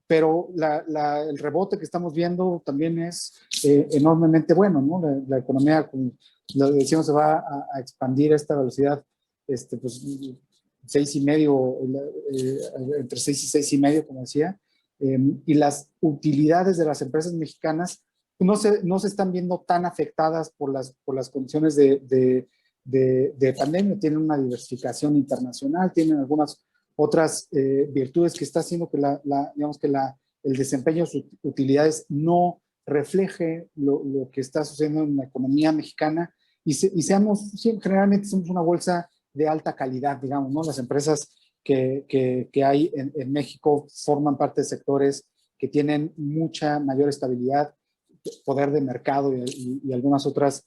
pero el rebote que estamos viendo también es enormemente bueno, ¿no? La economía, como lo decíamos, se va a expandir a esta velocidad, pues 6,5, entre 6 y 6,5, como decía, y las utilidades de las empresas mexicanas no se están viendo tan afectadas por las condiciones de pandemia. Tienen una diversificación internacional, tienen algunas otras virtudes que está haciendo que digamos que el desempeño de sus utilidades no refleje lo que está sucediendo en la economía mexicana generalmente somos una bolsa de alta calidad, digamos, ¿no? Las empresas que hay en México forman parte de sectores que tienen mucha mayor estabilidad, poder de mercado y algunas otras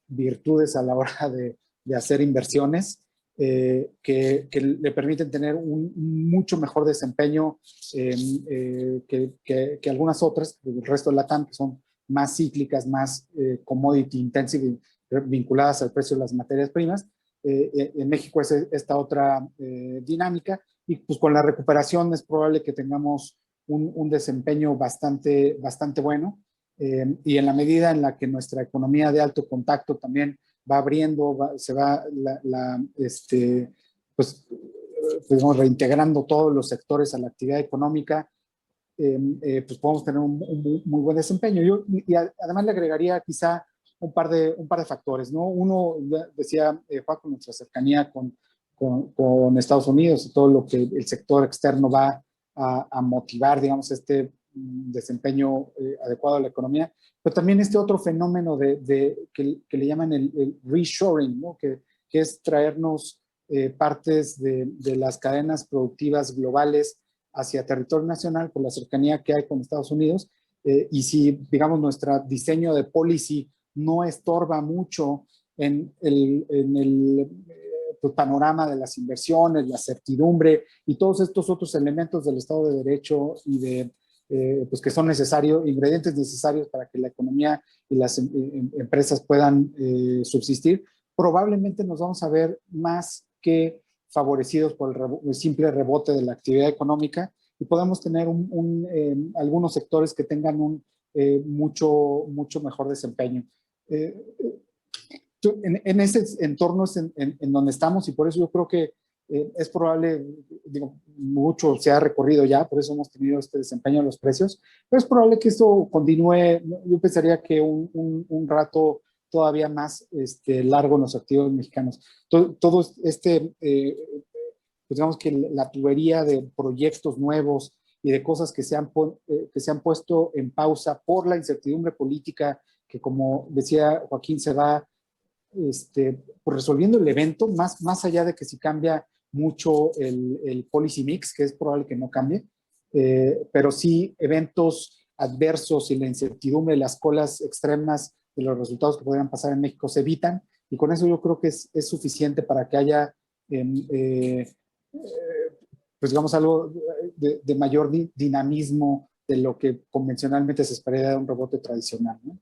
virtudes a la hora de hacer inversiones que le permiten tener un mucho mejor desempeño que algunas otras, el resto de la TAM, que son más cíclicas, más commodity intensive, vinculadas al precio de las materias primas. En México es esta otra dinámica y pues con la recuperación es probable que tengamos un desempeño bastante bueno y en la medida en la que nuestra economía de alto contacto también va abriendo, se va pues reintegrando todos los sectores a la actividad económica, pues podemos tener un muy buen desempeño. Y además le agregaría quizá un par de factores, ¿no? Uno, decía Juan, con nuestra cercanía con Estados Unidos y todo lo que el sector externo va a motivar, digamos, este desempeño adecuado a la economía, pero también este otro fenómeno que le llaman el reshoring, ¿no? Que es traernos partes de las cadenas productivas globales hacia territorio nacional por la cercanía que hay con Estados Unidos. Y si, digamos, nuestro diseño de policy no estorba mucho en el pues, panorama de las inversiones, la certidumbre y todos estos otros elementos del Estado de Derecho y de pues que son necesarios, ingredientes necesarios para que la economía y las empresas puedan subsistir, probablemente nos vamos a ver más que favorecidos por el simple rebote de la actividad económica y podemos tener algunos sectores que tengan un mucho mejor desempeño. En ese entorno es en donde estamos y por eso yo creo que es probable, digo, mucho se ha recorrido ya, por eso hemos tenido este desempeño de los precios, pero es probable que esto continúe, yo pensaría que un rato todavía más largo en los activos mexicanos. Todo pues digamos que la tubería de proyectos nuevos y de cosas que se han puesto en pausa por la incertidumbre política que, como decía Joaquín, se va pues resolviendo el evento, más allá de que si cambia mucho el policy mix, que es probable que no cambie, pero sí eventos adversos y la incertidumbre, las colas extremas de los resultados que podrían pasar en México se evitan, y con eso yo creo que es suficiente para que haya pues digamos algo de mayor dinamismo de lo que convencionalmente se esperaría de un rebote tradicional, ¿no?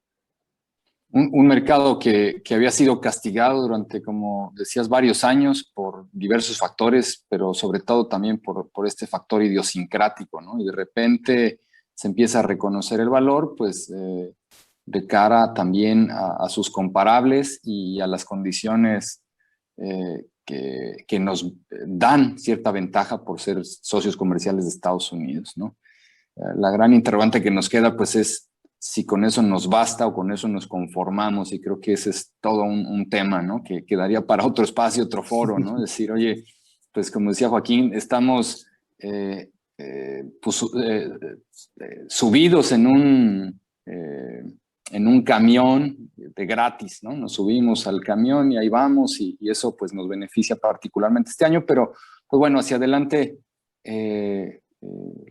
Un mercado que había sido castigado durante, como decías, varios años por diversos factores, pero sobre todo también por este factor idiosincrático, ¿no? Y de repente se empieza a reconocer el valor, pues de cara también a sus comparables y a las condiciones que nos dan cierta ventaja por ser socios comerciales de Estados Unidos, ¿no? La gran interrogante que nos queda, pues, es si con eso nos basta o con eso nos conformamos, y creo que ese es todo un tema, ¿no? Que quedaría para otro espacio, otro foro, ¿no? Decir, oye, pues como decía Joaquín, estamos subidos en un camión de gratis, ¿no? Nos subimos al camión y ahí vamos, y eso pues nos beneficia particularmente este año, pero pues bueno, hacia adelante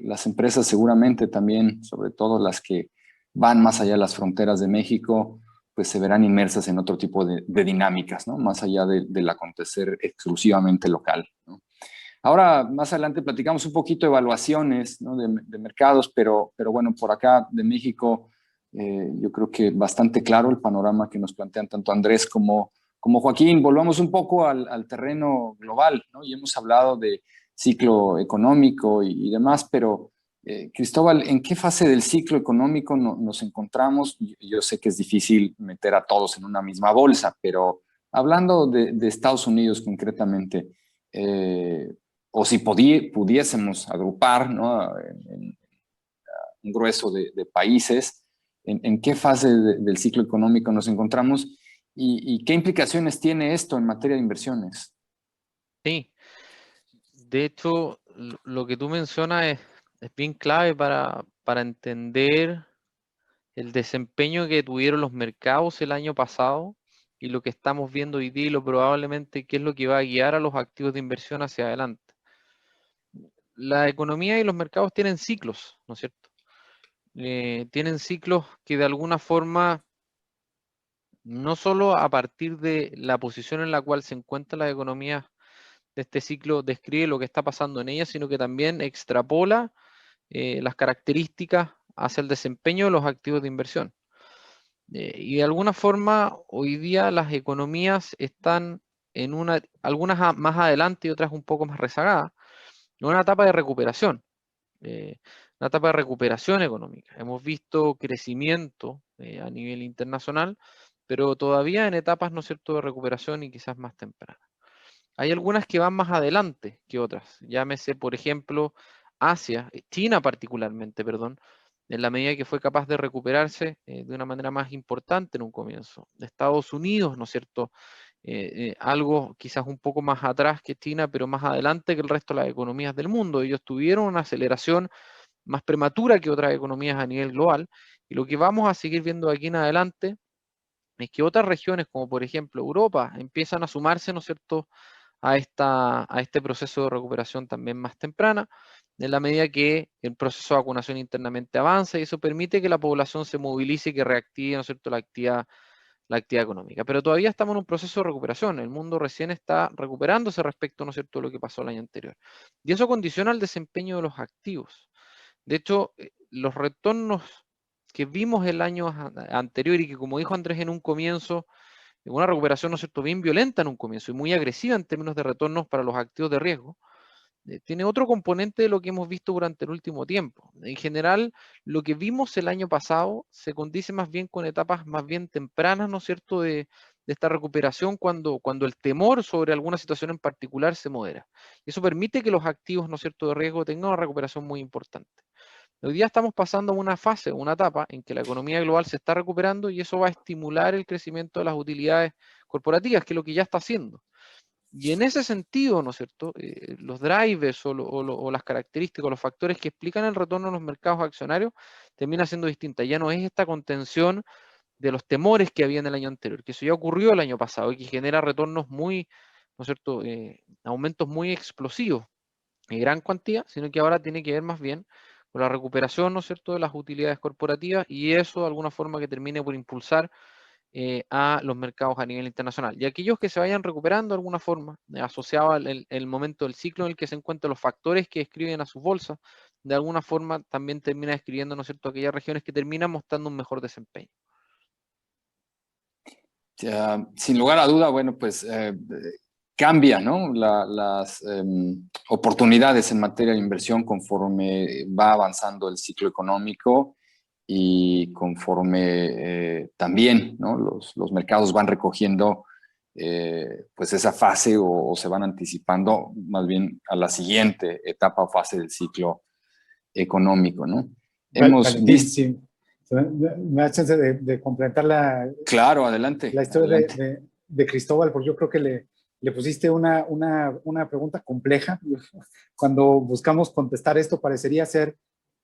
las empresas seguramente también, sobre todo las que van más allá de las fronteras de México, pues se verán inmersas en otro tipo de dinámicas, ¿no? Más allá del acontecer exclusivamente local, ¿no? Ahora, más adelante platicamos un poquito de evaluaciones, ¿no? de mercados, pero bueno, por acá de México, yo creo que bastante claro el panorama que nos plantean tanto Andrés como Joaquín. Volvamos un poco al terreno global, ¿no? Y hemos hablado de ciclo económico y demás, pero Cristóbal, ¿en qué fase del ciclo económico nos encontramos? Yo sé que es difícil meter a todos en una misma bolsa, pero hablando de Estados Unidos concretamente, o si pudiésemos agrupar, ¿no? en un grueso de países, ¿en qué fase del ciclo económico nos encontramos y qué implicaciones tiene esto en materia de inversiones? Sí, de hecho, lo que tú mencionas es bien clave para entender el desempeño que tuvieron los mercados el año pasado y lo que estamos viendo hoy día y lo probablemente qué es lo que va a guiar a los activos de inversión hacia adelante. La economía y los mercados tienen ciclos, ¿no es cierto? Tienen ciclos que de alguna forma, no solo a partir de la posición en la cual se encuentran las economías de este ciclo, describe lo que está pasando en ellas, sino que también extrapola las características hacia el desempeño de los activos de inversión. Y de alguna forma, hoy día las economías están en algunas más adelante y otras un poco más rezagadas, en una etapa de recuperación. Una etapa de recuperación económica. Hemos visto crecimiento a nivel internacional, pero todavía en etapas, ¿no es cierto?, de recuperación y quizás más tempranas. Hay algunas que van más adelante que otras. Llámese, por ejemplo, Asia, China particularmente, perdón, en la medida que fue capaz de recuperarse de una manera más importante en un comienzo. Estados Unidos, ¿no es cierto?, algo quizás un poco más atrás que China, pero más adelante que el resto de las economías del mundo. Ellos tuvieron una aceleración más prematura que otras economías a nivel global, y lo que vamos a seguir viendo aquí en adelante es que otras regiones, como por ejemplo Europa, empiezan a sumarse, ¿no es cierto?, a este proceso de recuperación también más temprana, en la medida que el proceso de vacunación internamente avanza, y eso permite que la población se movilice y que reactive, ¿no es cierto?, la actividad económica. Pero todavía estamos en un proceso de recuperación. El mundo recién está recuperándose respecto, ¿no es cierto?, a lo que pasó el año anterior. Y eso condiciona el desempeño de los activos. De hecho, los retornos que vimos el año anterior y que, como dijo Andrés en un comienzo, una recuperación, ¿no es cierto?, bien violenta en un comienzo y muy agresiva en términos de retornos para los activos de riesgo, tiene otro componente de lo que hemos visto durante el último tiempo. En general, lo que vimos el año pasado se condice más bien con etapas más bien tempranas, ¿no es cierto?, de esta recuperación cuando el temor sobre alguna situación en particular se modera. Y eso permite que los activos, ¿no es cierto?, de riesgo tengan una recuperación muy importante. Hoy día estamos pasando a una fase, una etapa en que la economía global se está recuperando y eso va a estimular el crecimiento de las utilidades corporativas, que es lo que ya está haciendo. Y en ese sentido, ¿no es cierto?, los drivers o las características, los factores que explican el retorno a los mercados accionarios termina siendo distinta. Ya no es esta contención de los temores que había en el año anterior, que eso ya ocurrió el año pasado y que genera retornos muy, ¿no es cierto?, aumentos muy explosivos en gran cuantía, sino que ahora tiene que ver más bien con la recuperación, ¿no es cierto?, de las utilidades corporativas, y eso de alguna forma que termine por impulsar a los mercados a nivel internacional. Y aquellos que se vayan recuperando de alguna forma, asociado al el momento del ciclo en el que se encuentran los factores que escriben a sus bolsas, de alguna forma también termina escribiendo, ¿no es cierto?, aquellas regiones que terminan mostrando un mejor desempeño. Sin lugar a duda, bueno, pues cambia, ¿no?, las oportunidades en materia de inversión conforme va avanzando el ciclo económico y conforme también, ¿no?, los mercados van recogiendo pues esa fase o se van anticipando más bien a la siguiente etapa o fase del ciclo económico, ¿no? Hemos Valentín, visto... sí. Me da chance de complementar Claro, adelante. la historia Adelante. de Cristóbal, porque yo creo que le pusiste una pregunta compleja. Cuando buscamos contestar esto, parecería ser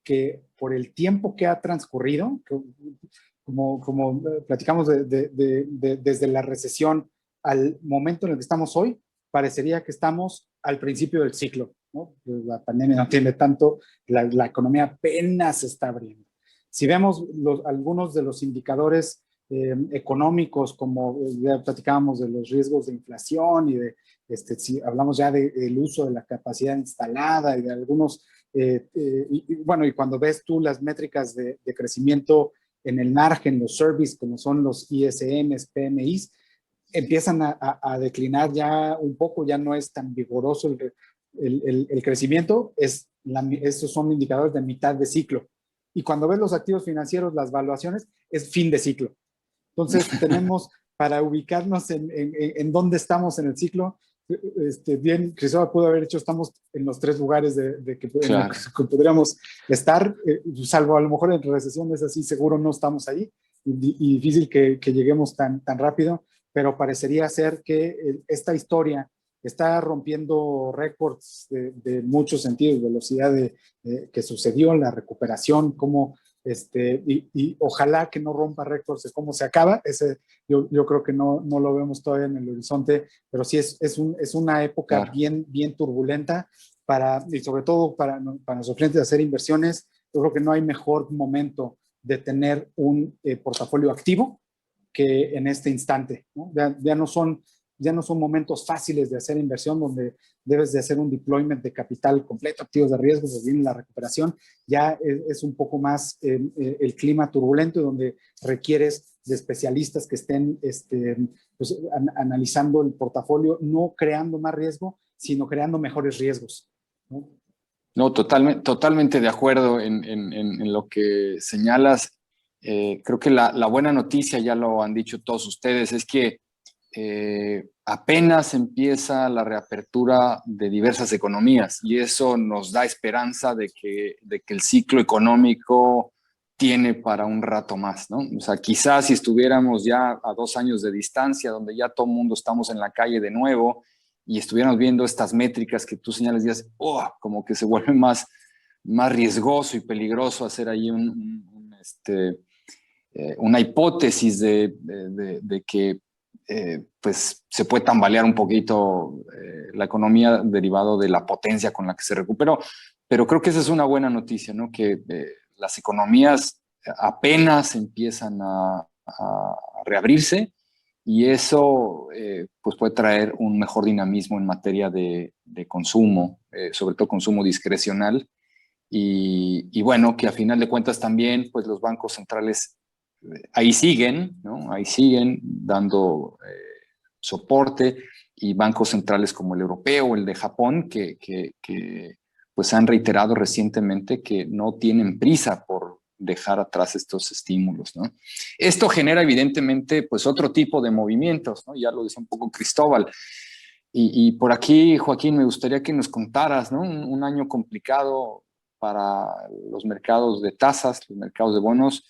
que por el tiempo que ha transcurrido, como platicamos desde la recesión al momento en el que estamos hoy, parecería que estamos al principio del ciclo, ¿no? La pandemia no tiene tanto, la economía apenas se está abriendo. Si vemos algunos de los indicadores económicos, como ya platicábamos de los riesgos de inflación y si hablamos ya del uso de la capacidad instalada y de algunos, bueno, y cuando ves tú las métricas de crecimiento en el margen, los service, como son los ISMs, PMIs, empiezan a declinar ya un poco, ya no es tan vigoroso el crecimiento, estos son indicadores de mitad de ciclo. Y cuando ves los activos financieros, las valuaciones, es fin de ciclo. Entonces, tenemos para ubicarnos en dónde estamos en el ciclo, bien, Cristóbal pudo haber hecho, estamos en los tres lugares Claro. que podríamos estar, salvo a lo mejor en recesión, es así, seguro no estamos ahí, y difícil que lleguemos tan rápido, pero parecería ser que esta historia está rompiendo récords de muchos sentidos, velocidad que sucedió, la recuperación, cómo, y ojalá que no rompa récords de cómo se acaba. Yo creo que no lo vemos todavía en el horizonte, pero sí es una época Claro. bien turbulenta y sobre todo para nuestros clientes de hacer inversiones. Yo creo que no hay mejor momento de tener un portafolio activo que en este instante, ¿no? Ya no son momentos fáciles de hacer inversión donde debes de hacer un deployment de capital completo, activos de riesgo, pues viene la recuperación, ya es un poco más el clima turbulento donde requieres de especialistas que estén pues, analizando el portafolio, no creando más riesgo, sino creando mejores riesgos, ¿no? No, totalmente de acuerdo en lo que señalas. Creo que la buena noticia, ya lo han dicho todos ustedes, es que apenas empieza la reapertura de diversas economías y eso nos da esperanza de que el ciclo económico tiene para un rato más, ¿no? O sea, quizás si estuviéramos ya a 2 años de distancia, donde ya todo el mundo estamos en la calle de nuevo y estuviéramos viendo estas métricas que tú señalas, dices, oh, como que se vuelve más riesgoso y peligroso hacer ahí una hipótesis de que pues se puede tambalear un poquito la economía derivado de la potencia con la que se recuperó. Pero creo que esa es una buena noticia, ¿no? Que las economías apenas empiezan a reabrirse y eso pues puede traer un mejor dinamismo en materia de consumo, sobre todo consumo discrecional. Y bueno, que a final de cuentas también pues los bancos centrales ahí siguen, ¿no? Ahí siguen dando soporte, y bancos centrales como el europeo o el de Japón que pues han reiterado recientemente que no tienen prisa por dejar atrás estos estímulos, ¿no? Esto genera evidentemente pues otro tipo de movimientos, ¿no? Ya lo decía un poco Cristóbal. Y por aquí, Joaquín, me gustaría que nos contaras, ¿no? Un año complicado para los mercados de tasas, los mercados de bonos.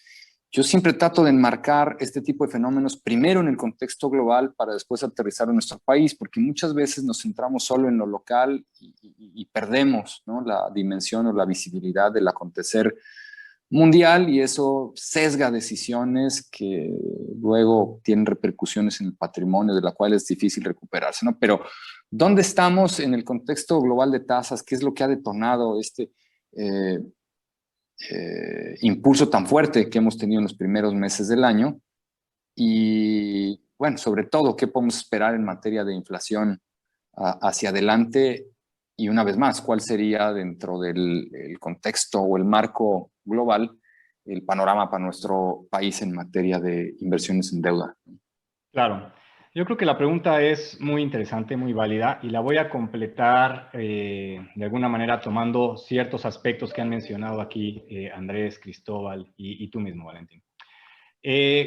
Yo siempre trato de enmarcar este tipo de fenómenos primero en el contexto global para después aterrizar en nuestro país, porque muchas veces nos centramos solo en lo local y perdemos, ¿no? La dimensión o la visibilidad del acontecer mundial, y eso sesga decisiones que luego tienen repercusiones en el patrimonio, de la cual es difícil recuperarse, ¿no? Pero, ¿dónde estamos en el contexto global de tasas? ¿Qué es lo que ha detonado este impulso tan fuerte que hemos tenido en los primeros meses del año? Y, bueno, sobre todo, ¿qué podemos esperar en materia de inflación hacia adelante? Y una vez más, ¿cuál sería dentro del contexto o el marco global el panorama para nuestro país en materia de inversiones en deuda? Claro, yo creo que la pregunta es muy interesante, muy válida, y la voy a completar de alguna manera tomando ciertos aspectos que han mencionado aquí Andrés, Cristóbal y tú mismo, Valentín.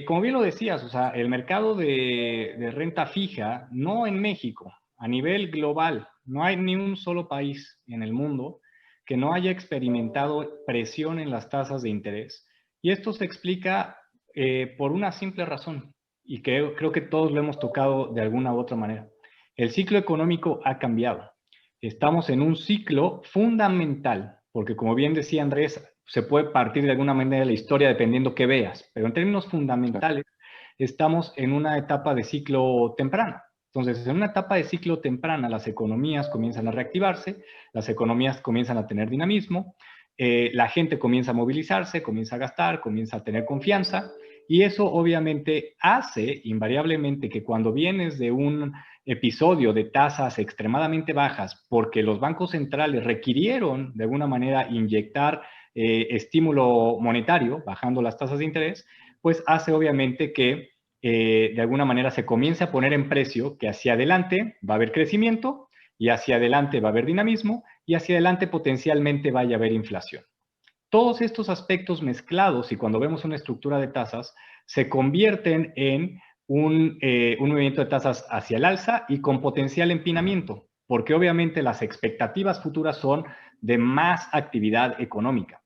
Como bien lo decías, o sea, el mercado de renta fija, no en México, a nivel global, no hay ni un solo país en el mundo que no haya experimentado presión en las tasas de interés. Y esto se explica por una simple razón, y creo que todos lo hemos tocado de alguna u otra manera. El ciclo económico ha cambiado. Estamos en un ciclo fundamental, porque como bien decía Andrés, se puede partir de alguna manera de la historia dependiendo qué veas, pero en términos fundamentales estamos en una etapa de ciclo temprano. Entonces, en una etapa de ciclo temprana, las economías comienzan a reactivarse, las economías comienzan a tener dinamismo, la gente comienza a movilizarse, comienza a gastar, comienza a tener confianza, y eso obviamente hace invariablemente que cuando vienes de un episodio de tasas extremadamente bajas, porque los bancos centrales requirieron de alguna manera inyectar estímulo monetario, bajando las tasas de interés, pues hace obviamente que de alguna manera se comience a poner en precio que hacia adelante va a haber crecimiento, y hacia adelante va a haber dinamismo, y hacia adelante potencialmente vaya a haber inflación. Todos estos aspectos mezclados, y cuando vemos una estructura de tasas, se convierten en un movimiento de tasas hacia el alza y con potencial empinamiento, porque obviamente las expectativas futuras son de más actividad económica.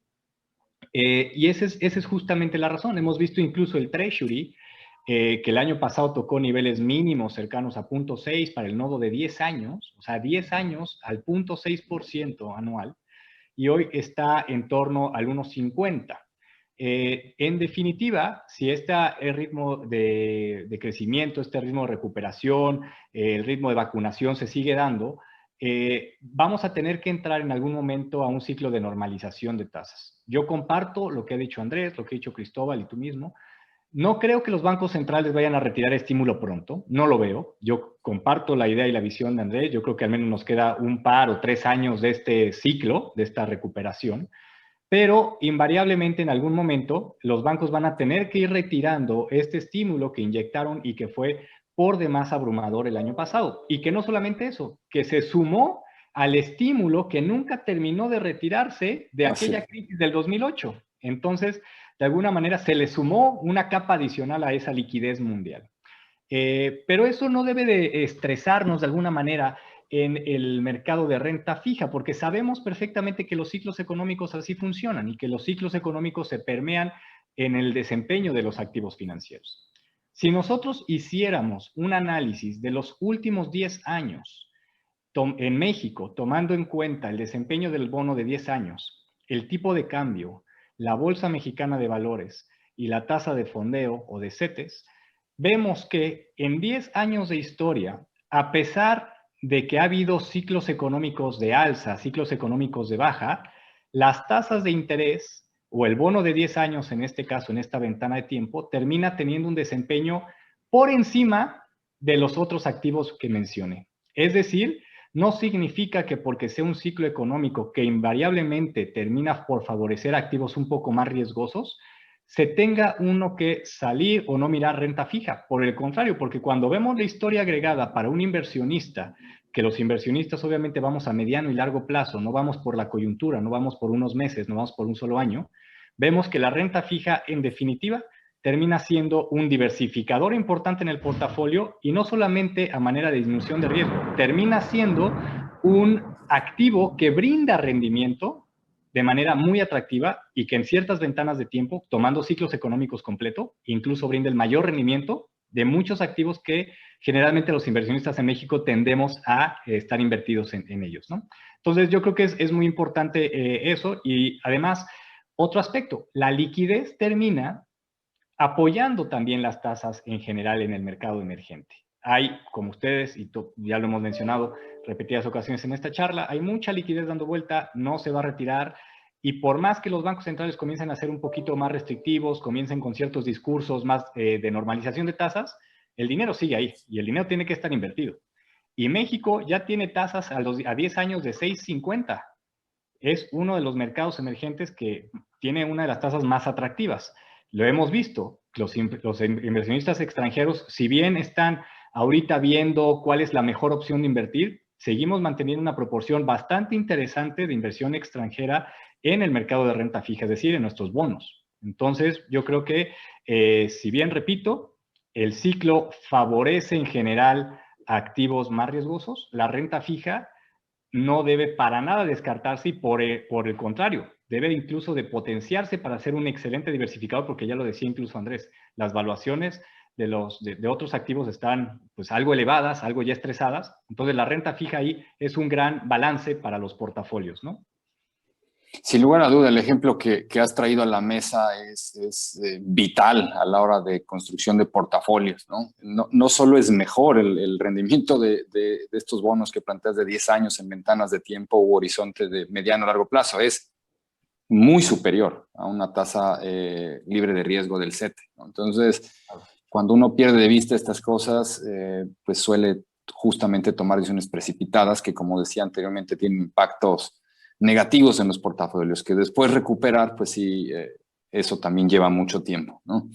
Y esa es justamente la razón. Hemos visto incluso el Treasury, que el año pasado tocó niveles mínimos cercanos a 0.6 para el nodo de 10 años, o sea, 10 años al 0.6% anual, y hoy está en torno al 1.50. En definitiva, si este ritmo de crecimiento, este ritmo de recuperación, el ritmo de vacunación se sigue dando, vamos a tener que entrar en algún momento a un ciclo de normalización de tasas. Yo comparto lo que ha dicho Andrés, lo que ha dicho Cristóbal y tú mismo. No creo que los bancos centrales vayan a retirar estímulo pronto, no lo veo. Yo comparto la idea y la visión de Andrés. Yo creo que al menos nos queda un par o 3 años de este ciclo, de esta recuperación, pero invariablemente en algún momento los bancos van a tener que ir retirando este estímulo que inyectaron y que fue por demás abrumador el año pasado. Y que no solamente eso, que se sumó al estímulo que nunca terminó de retirarse de aquella crisis del 2008. Entonces, de alguna manera se le sumó una capa adicional a esa liquidez mundial. Pero eso no debe de estresarnos de alguna manera en el mercado de renta fija, porque sabemos perfectamente que los ciclos económicos así funcionan y que los ciclos económicos se permean en el desempeño de los activos financieros. Si nosotros hiciéramos un análisis de los últimos 10 años en México, tomando en cuenta el desempeño del bono de 10 años, el tipo de cambio, la Bolsa Mexicana de Valores y la tasa de fondeo o de CETES, vemos que en 10 años de historia, a pesar de que ha habido ciclos económicos de alza, ciclos económicos de baja, las tasas de interés o el bono de 10 años, en este caso, en esta ventana de tiempo, termina teniendo un desempeño por encima de los otros activos que mencioné. Es decir, no significa que porque sea un ciclo económico que invariablemente termina por favorecer activos un poco más riesgosos, se tenga uno que salir o no mirar renta fija. Por el contrario, porque cuando vemos la historia agregada para un inversionista, que los inversionistas obviamente vamos a mediano y largo plazo, no vamos por la coyuntura, no vamos por unos meses, no vamos por un solo año, vemos que la renta fija, en definitiva, termina siendo un diversificador importante en el portafolio y no solamente a manera de disminución de riesgo, termina siendo un activo que brinda rendimiento de manera muy atractiva y que en ciertas ventanas de tiempo, tomando ciclos económicos completo, incluso brinda el mayor rendimiento de muchos activos que generalmente los inversionistas en México tendemos a estar invertidos en ellos, ¿no? Entonces yo creo que es muy importante eso y además otro aspecto, la liquidez termina apoyando también las tasas en general en el mercado emergente. Hay, como ustedes, y ya lo hemos mencionado repetidas ocasiones en esta charla, hay mucha liquidez dando vuelta, no se va a retirar, y por más que los bancos centrales comiencen a ser un poquito más restrictivos, comiencen con ciertos discursos más de normalización de tasas, el dinero sigue ahí, y el dinero tiene que estar invertido. Y México ya tiene tasas a 10 años de 6.50. Es uno de los mercados emergentes que tiene una de las tasas más atractivas. Lo hemos visto, los inversionistas extranjeros, si bien están ahorita viendo cuál es la mejor opción de invertir, seguimos manteniendo una proporción bastante interesante de inversión extranjera en el mercado de renta fija, es decir, en nuestros bonos. Entonces, yo creo que, si bien repito, el ciclo favorece en general a activos más riesgosos, la renta fija no debe para nada descartarse y por el contrario, debe incluso de potenciarse para ser un excelente diversificador, porque ya lo decía incluso Andrés, las valuaciones de otros activos están pues algo elevadas, algo ya estresadas, entonces la renta fija ahí es un gran balance para los portafolios, ¿no? Sin lugar a duda, el ejemplo que has traído a la mesa es vital a la hora de construcción de portafolios, ¿no? No solo es mejor el rendimiento de estos bonos que planteas de 10 años en ventanas de tiempo u horizonte de mediano a largo plazo, es muy superior a una tasa libre de riesgo del CETE, ¿no? Entonces, cuando uno pierde de vista estas cosas, pues suele justamente tomar decisiones precipitadas que, como decía anteriormente, tienen impactos negativos en los portafolios, que después recuperar, pues sí, eso también lleva mucho tiempo, ¿no?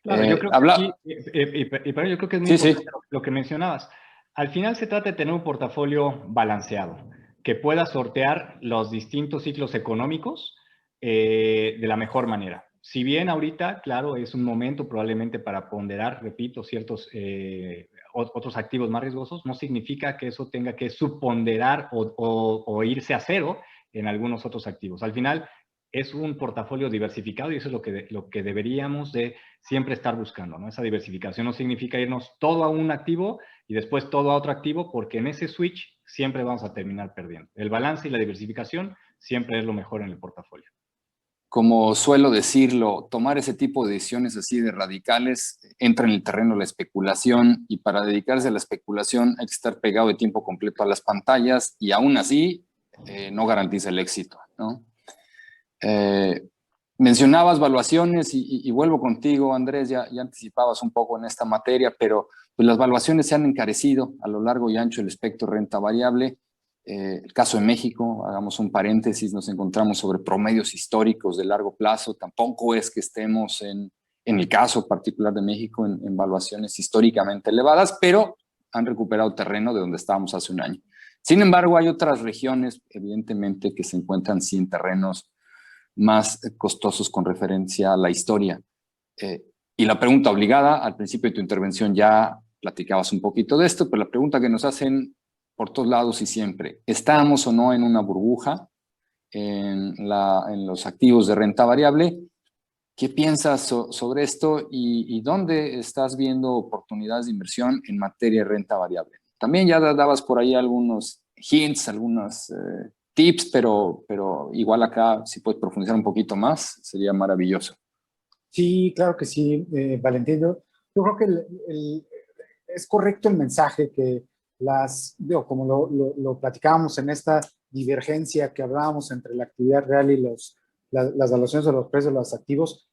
Claro, yo creo que aquí, yo creo que es muy importante lo que mencionabas. Al final se trata de tener un portafolio balanceado, que pueda sortear los distintos ciclos económicos de la mejor manera. Si bien ahorita, claro, es un momento probablemente para ponderar, repito, ciertos otros activos más riesgosos, no significa que eso tenga que subponderar o irse a cero en algunos otros activos. Al final es un portafolio diversificado y eso es lo que deberíamos de siempre estar buscando, ¿no? Esa diversificación no significa irnos todo a un activo y después todo a otro activo, porque en ese switch siempre vamos a terminar perdiendo. El balance y la diversificación siempre es lo mejor en el portafolio. Como suelo decirlo, tomar ese tipo de decisiones así de radicales entra en el terreno de la especulación, y para dedicarse a la especulación hay que estar pegado de tiempo completo a las pantallas, y aún así no garantiza el éxito, ¿no? Mencionabas valuaciones y vuelvo contigo, Andrés, ya anticipabas un poco en esta materia, pero pues las valuaciones se han encarecido a lo largo y ancho del espectro de renta variable. El caso de México, hagamos un paréntesis, nos encontramos sobre promedios históricos de largo plazo. Tampoco es que estemos en el caso particular de México en valuaciones históricamente elevadas, pero han recuperado terreno de donde estábamos hace un año. Sin embargo, hay otras regiones, evidentemente, que se encuentran sin terrenos más costosos con referencia a la historia. Y la pregunta obligada, al principio de tu intervención ya platicabas un poquito de esto, pero la pregunta que nos hacen por todos lados y siempre, ¿estamos o no en una burbuja en los activos de renta variable? ¿Qué piensas sobre esto y dónde estás viendo oportunidades de inversión en materia de renta variable? También ya dabas por ahí algunos hints, algunos tips, pero igual acá, si puedes profundizar un poquito más, sería maravilloso. Sí, claro que sí, Valentín. Yo creo que es correcto el mensaje que como lo platicábamos en esta divergencia que hablábamos entre la actividad real y las valuaciones de los precios de los activos,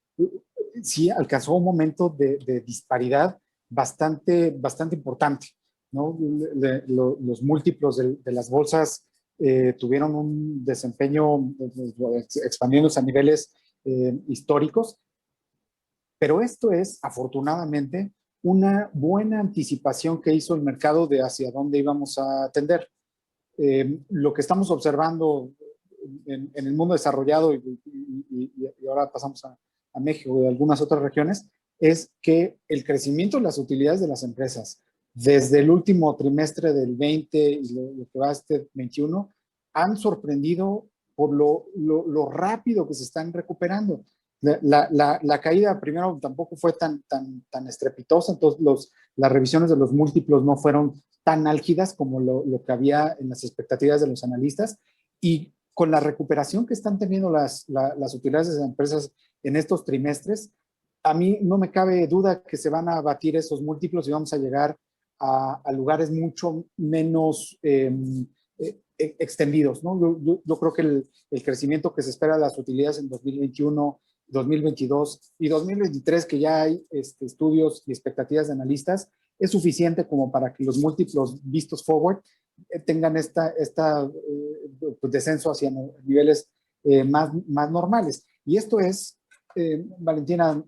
sí alcanzó un momento de disparidad bastante importante, ¿no? Los múltiplos de las bolsas tuvieron un desempeño expandiéndose a niveles históricos, pero esto es, afortunadamente, una buena anticipación que hizo el mercado de hacia dónde íbamos a tender. Lo que estamos observando en el mundo desarrollado y ahora pasamos a México y algunas otras regiones, es que el crecimiento de las utilidades de las empresas desde el último trimestre del 20 y lo que va a este 21 han sorprendido por lo rápido que se están recuperando. La caída primero tampoco fue tan estrepitosa, entonces las revisiones de los múltiplos no fueron tan álgidas como lo que había en las expectativas de los analistas, y con la recuperación que están teniendo las utilidades de las empresas en estos trimestres, a mí no me cabe duda que se van a batir esos múltiplos y vamos a llegar a lugares mucho menos extendidos, ¿no? Yo creo que el crecimiento que se espera de las utilidades en 2021, 2022 y 2023, que ya hay estudios y expectativas de analistas, es suficiente como para que los múltiplos vistos forward tengan pues descenso hacia niveles más normales. Y esto es, Valentina,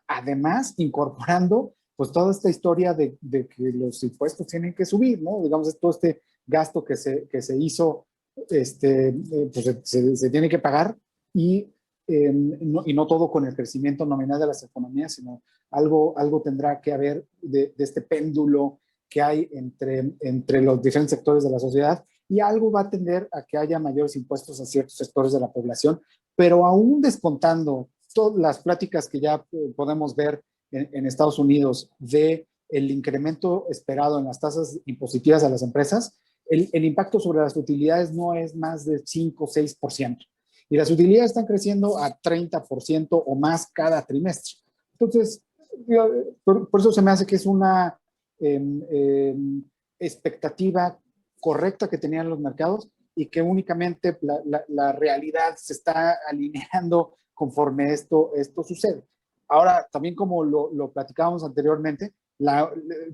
además incorporando pues toda esta historia de que los impuestos tienen que subir, ¿no? Digamos, todo este gasto que se hizo, pues se tiene que pagar y no todo con el crecimiento nominal de las economías, sino algo tendrá que haber de este péndulo que hay entre los diferentes sectores de la sociedad, y algo va a tender a que haya mayores impuestos a ciertos sectores de la población, pero aún descontando todas las pláticas que ya podemos ver en Estados Unidos de el incremento esperado en las tasas impositivas a las empresas, el impacto sobre las utilidades no es más de 5 o 6%. Y las utilidades están creciendo a 30% o más cada trimestre. Entonces, por eso se me hace que es una expectativa correcta que tenían los mercados y que únicamente la realidad se está alineando conforme esto sucede. Ahora, también como lo platicábamos anteriormente,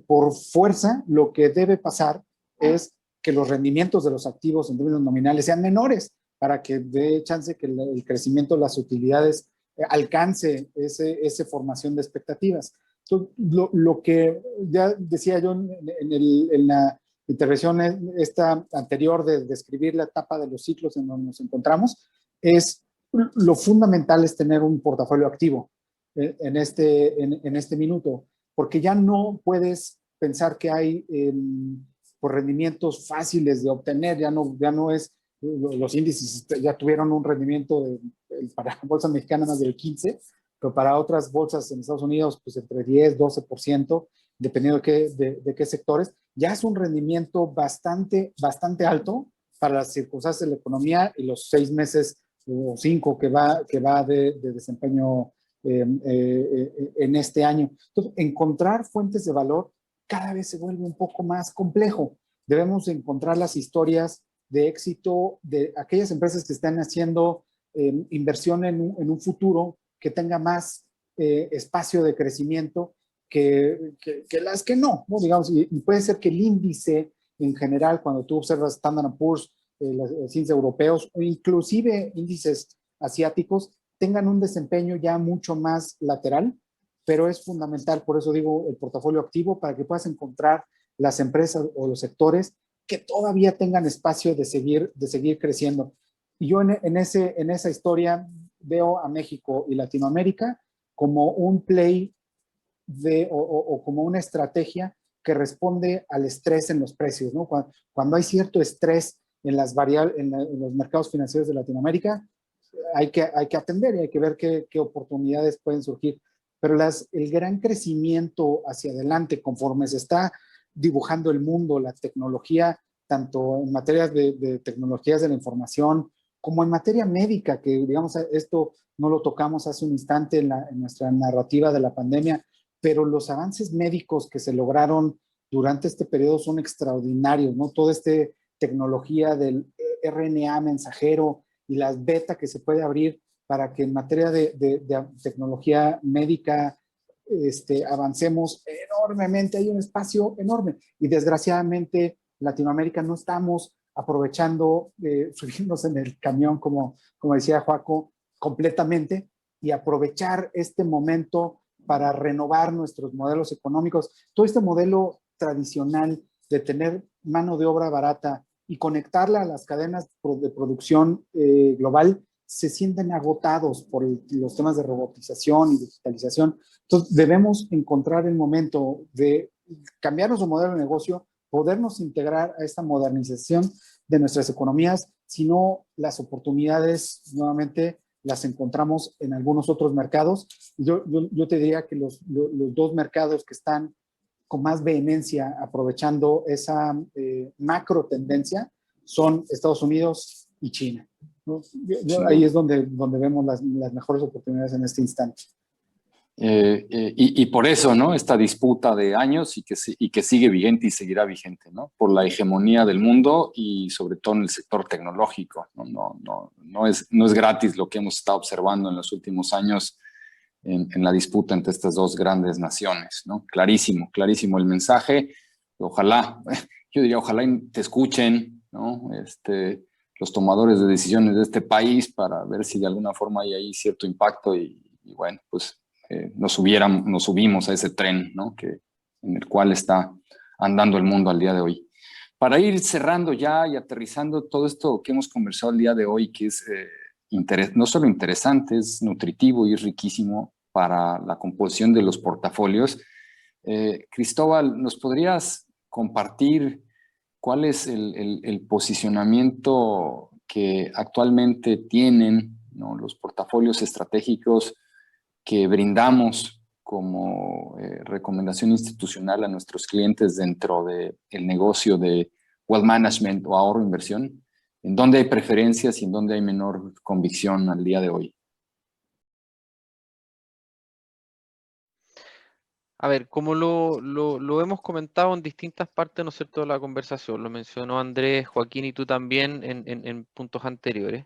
por fuerza lo que debe pasar es que los rendimientos de los activos en términos nominales sean menores para que dé chance que el crecimiento de las utilidades alcance esa formación de expectativas. Entonces, lo que ya decía yo en la intervención esta anterior de describir la etapa de los ciclos en donde nos encontramos, es lo fundamental es tener un portafolio activo en este minuto, porque ya no puedes pensar que hay por rendimientos fáciles de obtener, ya no es, los índices ya tuvieron un rendimiento para la bolsa mexicana más del 15%, pero para otras bolsas en Estados Unidos, pues entre 10, 12%, dependiendo de qué sectores, ya es un rendimiento bastante alto para las circunstancias de la economía y los 6 meses o 5 que va de desempeño en este año. Entonces, encontrar fuentes de valor cada vez se vuelve un poco más complejo. Debemos encontrar las historias de éxito de aquellas empresas que están haciendo inversión en un futuro que tenga más espacio de crecimiento que las que no, digamos, y puede ser que el índice en general, cuando tú observas Standard & Poor's, los índices europeos o inclusive índices asiáticos, tengan un desempeño ya mucho más lateral, pero es fundamental, por eso digo, el portafolio activo, para que puedas encontrar las empresas o los sectores que todavía tengan espacio de seguir creciendo. Y yo en esa historia veo a México y Latinoamérica como un play o como una estrategia que responde al estrés en los precios, ¿no? Cuando hay cierto estrés en los mercados financieros de Latinoamérica, hay que atender y hay que ver qué oportunidades pueden surgir. Pero el gran crecimiento hacia adelante, conforme se está dibujando el mundo, la tecnología, tanto en materias de tecnologías de la información, como en materia médica, que digamos, esto no lo tocamos hace un instante en nuestra narrativa de la pandemia, pero los avances médicos que se lograron durante este periodo son extraordinarios, ¿no? Toda esta tecnología del RNA mensajero y las beta que se puede abrir para que en materia de tecnología médica avancemos enormemente. Hay un espacio enorme y desgraciadamente Latinoamérica no estamos aprovechando, subirnos en el camión, como decía Joaco, completamente y aprovechar este momento para renovar nuestros modelos económicos. Todo este modelo tradicional de tener mano de obra barata y conectarla a las cadenas de producción global se sienten agotados por los temas de robotización y digitalización. Entonces debemos encontrar el momento de cambiar nuestro modelo de negocio, podernos integrar a esta modernización de nuestras economías, sino las oportunidades nuevamente las encontramos en algunos otros mercados. Yo te diría que los dos mercados que están con más vehemencia aprovechando esa macro tendencia son Estados Unidos y China, ¿no? Ahí es donde vemos las mejores oportunidades en este instante. Y por eso, ¿no? Esta disputa de años y que sigue vigente y seguirá vigente, ¿no? Por la hegemonía del mundo y sobre todo en el sector tecnológico. No es gratis lo que hemos estado observando en los últimos años en la disputa entre estas dos grandes naciones, ¿no? Clarísimo, clarísimo el mensaje. Ojalá, yo diría, ojalá te escuchen, ¿no? Los tomadores de decisiones de este país para ver si de alguna forma hay ahí cierto impacto y bueno, pues nos subimos a ese tren, ¿no? En el cual está andando el mundo al día de hoy. Para ir cerrando ya y aterrizando todo esto que hemos conversado el día de hoy, que es no solo interesante, es nutritivo y es riquísimo para la composición de los portafolios. Cristóbal, ¿nos podrías compartir cuál es el posicionamiento que actualmente tienen, ¿no?, los portafolios estratégicos que brindamos como recomendación institucional a nuestros clientes dentro del negocio de wealth management o ahorro inversión? ¿En dónde hay preferencias y en dónde hay menor convicción al día de hoy? A ver, como lo hemos comentado en distintas partes, ¿no es cierto?, de la conversación, lo mencionó Andrés, Joaquín y tú también en puntos anteriores.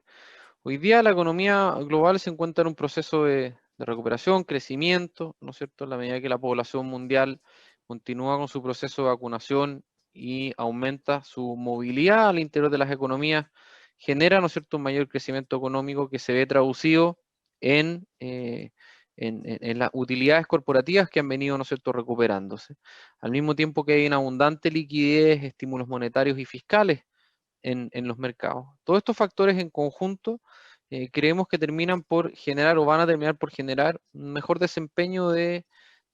Hoy día la economía global se encuentra en un proceso de recuperación, crecimiento, ¿no es cierto?, en la medida que la población mundial continúa con su proceso de vacunación y aumenta su movilidad al interior de las economías, genera, ¿no es cierto?, un mayor crecimiento económico que se ve traducido en las utilidades corporativas que han venido, ¿no es cierto?, recuperándose. Al mismo tiempo que hay una abundante liquidez, estímulos monetarios y fiscales en los mercados. Todos estos factores en conjunto creemos que terminan por generar o van a terminar por generar un mejor desempeño de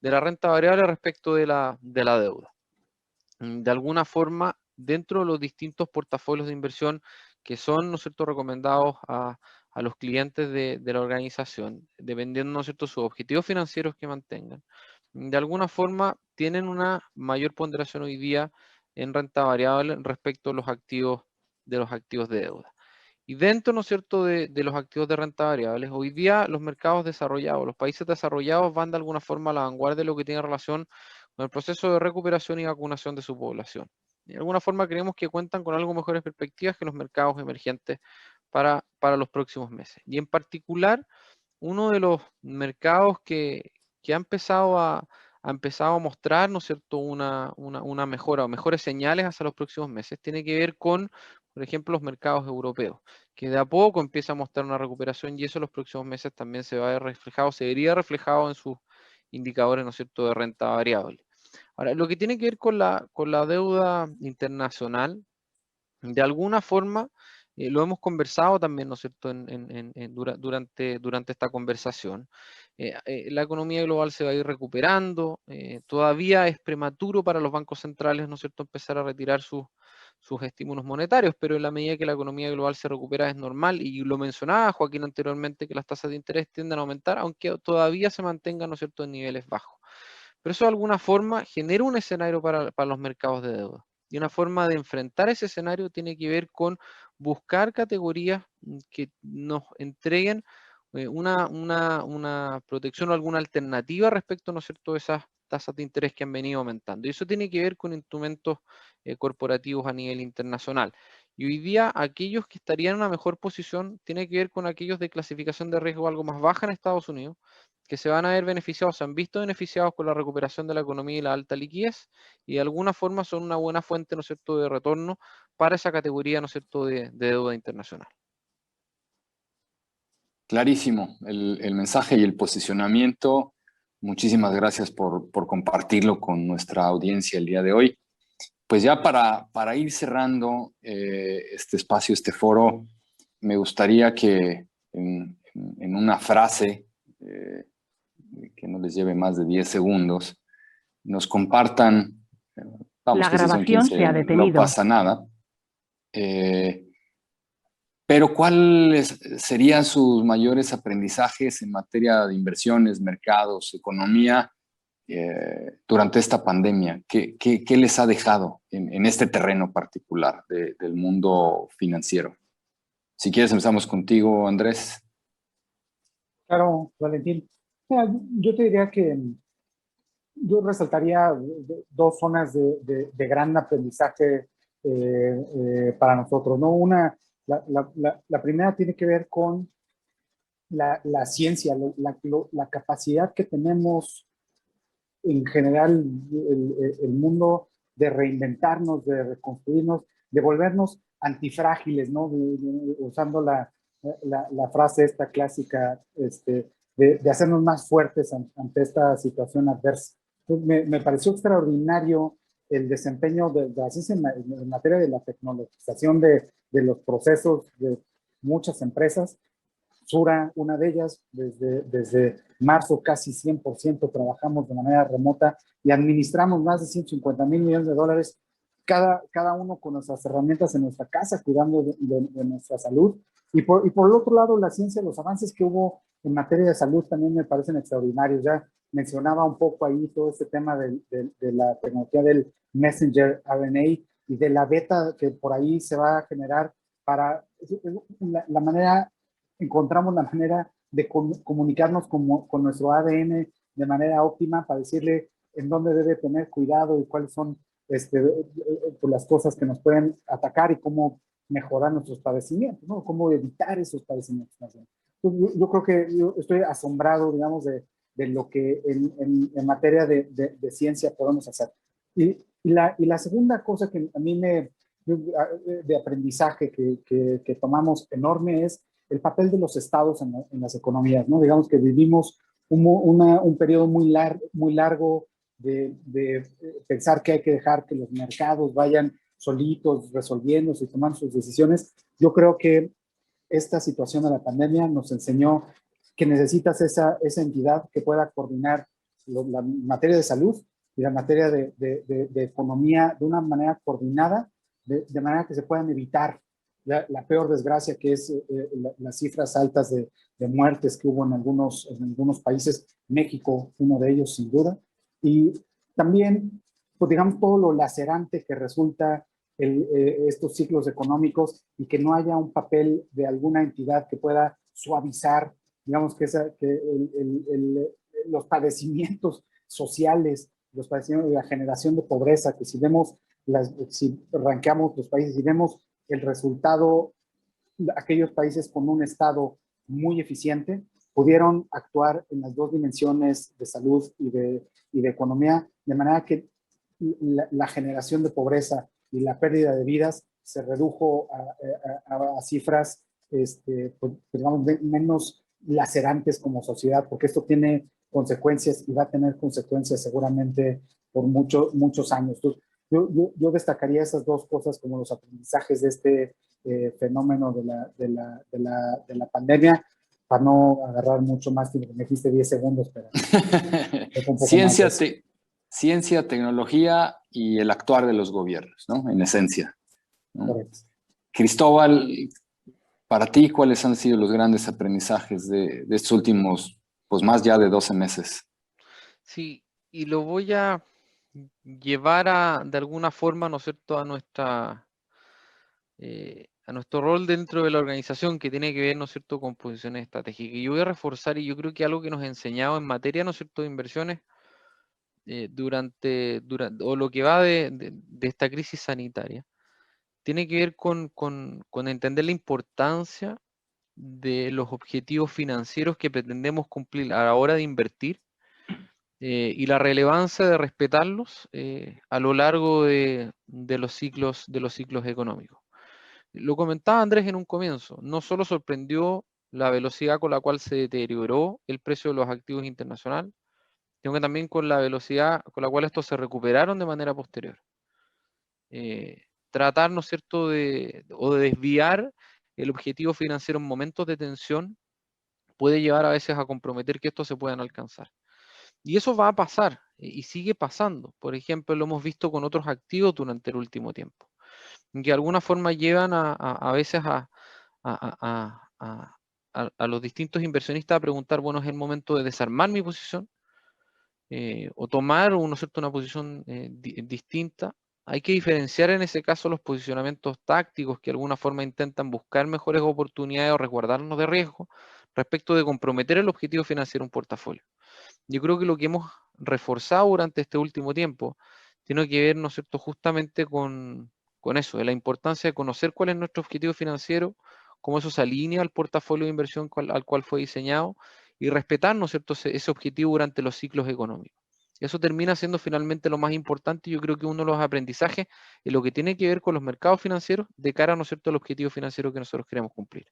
la renta variable respecto de la deuda. De alguna forma, dentro de los distintos portafolios de inversión que son, ¿no es cierto?, recomendados a los clientes de la organización, dependiendo, ¿no es cierto?, sus objetivos financieros que mantengan, de alguna forma tienen una mayor ponderación hoy día en renta variable respecto a los activos de deuda. Y dentro, ¿no es cierto?, de los activos de renta variable, hoy día los mercados desarrollados, los países desarrollados van de alguna forma a la vanguardia de lo que tiene relación con el proceso de recuperación y vacunación de su población. De alguna forma creemos que cuentan con algo mejores perspectivas que los mercados emergentes para los próximos meses. Y en particular, uno de los mercados que ha empezado a mostrar, ¿no es cierto?, una mejora o mejores señales hacia los próximos meses, tiene que ver con, por ejemplo, los mercados europeos, que de a poco empieza a mostrar una recuperación y eso en los próximos meses también se va a ver reflejado, se vería reflejado en sus indicadores, ¿no es cierto?, de renta variable. Ahora, lo que tiene que ver con la deuda internacional, de alguna forma, lo hemos conversado también, ¿no es cierto?, durante esta conversación. La economía global se va a ir recuperando, todavía es prematuro para los bancos centrales, ¿no es cierto?, empezar a retirar sus estímulos monetarios, pero en la medida que la economía global se recupera es normal, y lo mencionaba Joaquín anteriormente, que las tasas de interés tienden a aumentar, aunque todavía se mantengan, ¿no es cierto?, en niveles bajos. Pero eso de alguna forma genera un escenario para los mercados de deuda. Y una forma de enfrentar ese escenario tiene que ver con buscar categorías que nos entreguen una protección o alguna alternativa respecto, ¿no es cierto?, de esas tasas de interés que han venido aumentando. Y eso tiene que ver con instrumentos corporativos a nivel internacional. Y hoy día aquellos que estarían en una mejor posición tiene que ver con aquellos de clasificación de riesgo algo más baja en Estados Unidos, que se van a ver beneficiados, se han visto beneficiados con la recuperación de la economía y la alta liquidez, y de alguna forma son una buena fuente, ¿no es cierto?, de retorno para esa categoría, ¿no es cierto?, de deuda internacional. Clarísimo el mensaje y el posicionamiento. Muchísimas gracias por compartirlo con nuestra audiencia el día de hoy. Pues ya para ir cerrando este espacio, este foro, me gustaría que en una frase que no les lleve más de 10 segundos, nos compartan, vamos, La que si son grabación 15, se ha no detenido. pasa nada, pero ¿cuáles serían sus mayores aprendizajes en materia de inversiones, mercados, economía durante esta pandemia? ¿Qué les ha dejado en este terreno particular del mundo financiero? Si quieres empezamos contigo, Andrés. Claro, Valentín. Mira, yo te diría que yo resaltaría dos zonas de gran aprendizaje para nosotros, ¿no? La primera tiene que ver con la ciencia, la capacidad que tenemos en general el mundo de reinventarnos, de reconstruirnos, de volvernos antifrágiles, ¿no? Usando la frase esta clásica, de hacernos más fuertes ante esta situación adversa. Entonces, me pareció extraordinario el desempeño de la ciencia en materia de la tecnologización de los procesos de muchas empresas. Sura, una de ellas, desde marzo casi 100% trabajamos de manera remota y administramos más de 150,000 millones de dólares cada uno con nuestras herramientas en nuestra casa, cuidando de nuestra salud. Y por el otro lado, la ciencia, los avances que hubo en materia de salud también me parecen extraordinarios. Ya mencionaba un poco ahí todo este tema de la tecnología del messenger RNA y de la beta que por ahí se va a generar para la manera, encontramos la manera de comunicarnos con nuestro ADN de manera óptima para decirle en dónde debe tener cuidado y cuáles son pues las cosas que nos pueden atacar y cómo mejorar nuestros padecimientos, ¿no? Cómo evitar esos padecimientos. Entonces, yo creo que yo estoy asombrado, digamos, de lo que en materia de ciencia podemos hacer. Y la segunda cosa que a mí de aprendizaje que tomamos enorme es el papel de los estados en las economías, ¿no? Digamos que vivimos un periodo muy largo de pensar que hay que dejar que los mercados vayan solitos resolviéndose y tomando sus decisiones. Yo creo que esta situación de la pandemia nos enseñó que necesitas esa entidad que pueda coordinar la materia de salud y la materia de economía de una manera coordinada, de manera que se puedan evitar la peor desgracia, que es las cifras altas de muertes que hubo en algunos países, México uno de ellos sin duda, y también, pues digamos, todo lo lacerante que resulta estos ciclos económicos y que no haya un papel de alguna entidad que pueda suavizar, digamos, que los padecimientos sociales, los padecimientos de la generación de pobreza, que si rankeamos los países y vemos el resultado, aquellos países con un Estado muy eficiente pudieron actuar en las dos dimensiones de salud y de economía, de manera que la generación de pobreza y la pérdida de vidas se redujo a cifras pues, digamos, menos lacerantes como sociedad, porque esto tiene consecuencias y va a tener consecuencias seguramente por muchos años. Entonces, yo destacaría esas dos cosas como los aprendizajes de este fenómeno de la pandemia, para no agarrar mucho más tiempo. Me dijiste 10 segundos, pero ciencia, tecnología y el actuar de los gobiernos, ¿no? En esencia, ¿no? Correcto. Cristóbal, para ti, ¿cuáles han sido los grandes aprendizajes de estos últimos, pues más ya de 12 meses? Sí, y lo voy a llevar de alguna forma, ¿no es cierto?, a nuestro rol dentro de la organización, que tiene que ver, ¿no es cierto?, con posiciones estratégicas. Y yo voy a reforzar, y yo creo que algo que nos ha enseñado en materia, ¿no es cierto?, de inversiones, durante o lo que va de esta crisis sanitaria tiene que ver con entender la importancia de los objetivos financieros que pretendemos cumplir a la hora de invertir, y la relevancia de respetarlos a lo largo de los ciclos económicos. Lo comentaba Andrés en un comienzo, no solo sorprendió la velocidad con la cual se deterioró el precio de los activos internacionales, sino que también con la velocidad con la cual estos se recuperaron de manera posterior. Tratar, ¿no es cierto?, de desviar el objetivo financiero en momentos de tensión puede llevar a veces a comprometer que estos se puedan alcanzar. Y eso va a pasar, y sigue pasando. Por ejemplo, lo hemos visto con otros activos durante el último tiempo, que de alguna forma llevan a veces a los distintos inversionistas a preguntar, bueno, ¿es el momento de desarmar mi posición? O tomar ¿no es cierto?, una posición distinta. Hay que diferenciar en ese caso los posicionamientos tácticos que de alguna forma intentan buscar mejores oportunidades o resguardarnos de riesgo respecto de comprometer el objetivo financiero de un portafolio. Yo creo que lo que hemos reforzado durante este último tiempo tiene que ver, ¿no es cierto?, justamente con eso, de la importancia de conocer cuál es nuestro objetivo financiero, cómo eso se alinea al portafolio de inversión al cual fue diseñado, y respetar, ¿no es cierto?, ese objetivo durante los ciclos económicos. Eso termina siendo finalmente lo más importante, y yo creo que uno de los aprendizajes es lo que tiene que ver con los mercados financieros de cara, ¿no es cierto?, al objetivo financiero que nosotros queremos cumplir.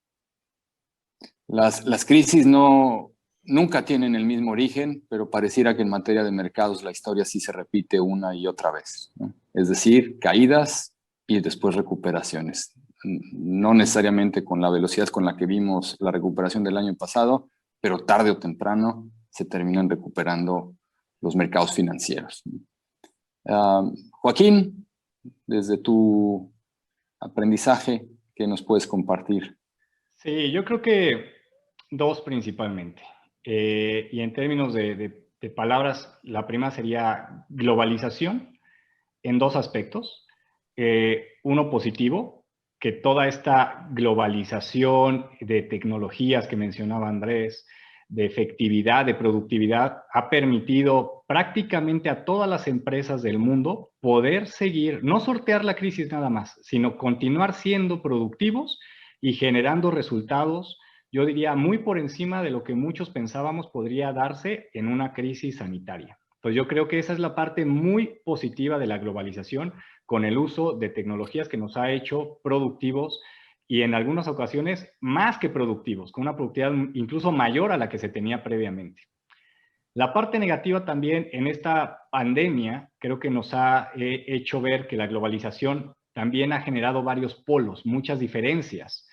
Las crisis nunca tienen el mismo origen, pero pareciera que en materia de mercados la historia sí se repite una y otra vez, ¿no? Es decir, caídas y después recuperaciones. No necesariamente con la velocidad con la que vimos la recuperación del año pasado, pero tarde o temprano se terminan recuperando los mercados financieros. Joaquín, desde tu aprendizaje, ¿qué nos puedes compartir? Sí, yo creo que dos principalmente. Y en términos de palabras, la primera sería globalización en dos aspectos. Uno positivo, que toda esta globalización de tecnologías que mencionaba Andrés, de efectividad, de productividad, ha permitido prácticamente a todas las empresas del mundo poder seguir, no sortear la crisis nada más, sino continuar siendo productivos y generando resultados, yo diría, muy por encima de lo que muchos pensábamos podría darse en una crisis sanitaria. Pues yo creo que esa es la parte muy positiva de la globalización, con el uso de tecnologías que nos ha hecho productivos y en algunas ocasiones más que productivos, con una productividad incluso mayor a la que se tenía previamente. La parte negativa también en esta pandemia creo que nos ha hecho ver que la globalización también ha generado varios polos, muchas diferencias,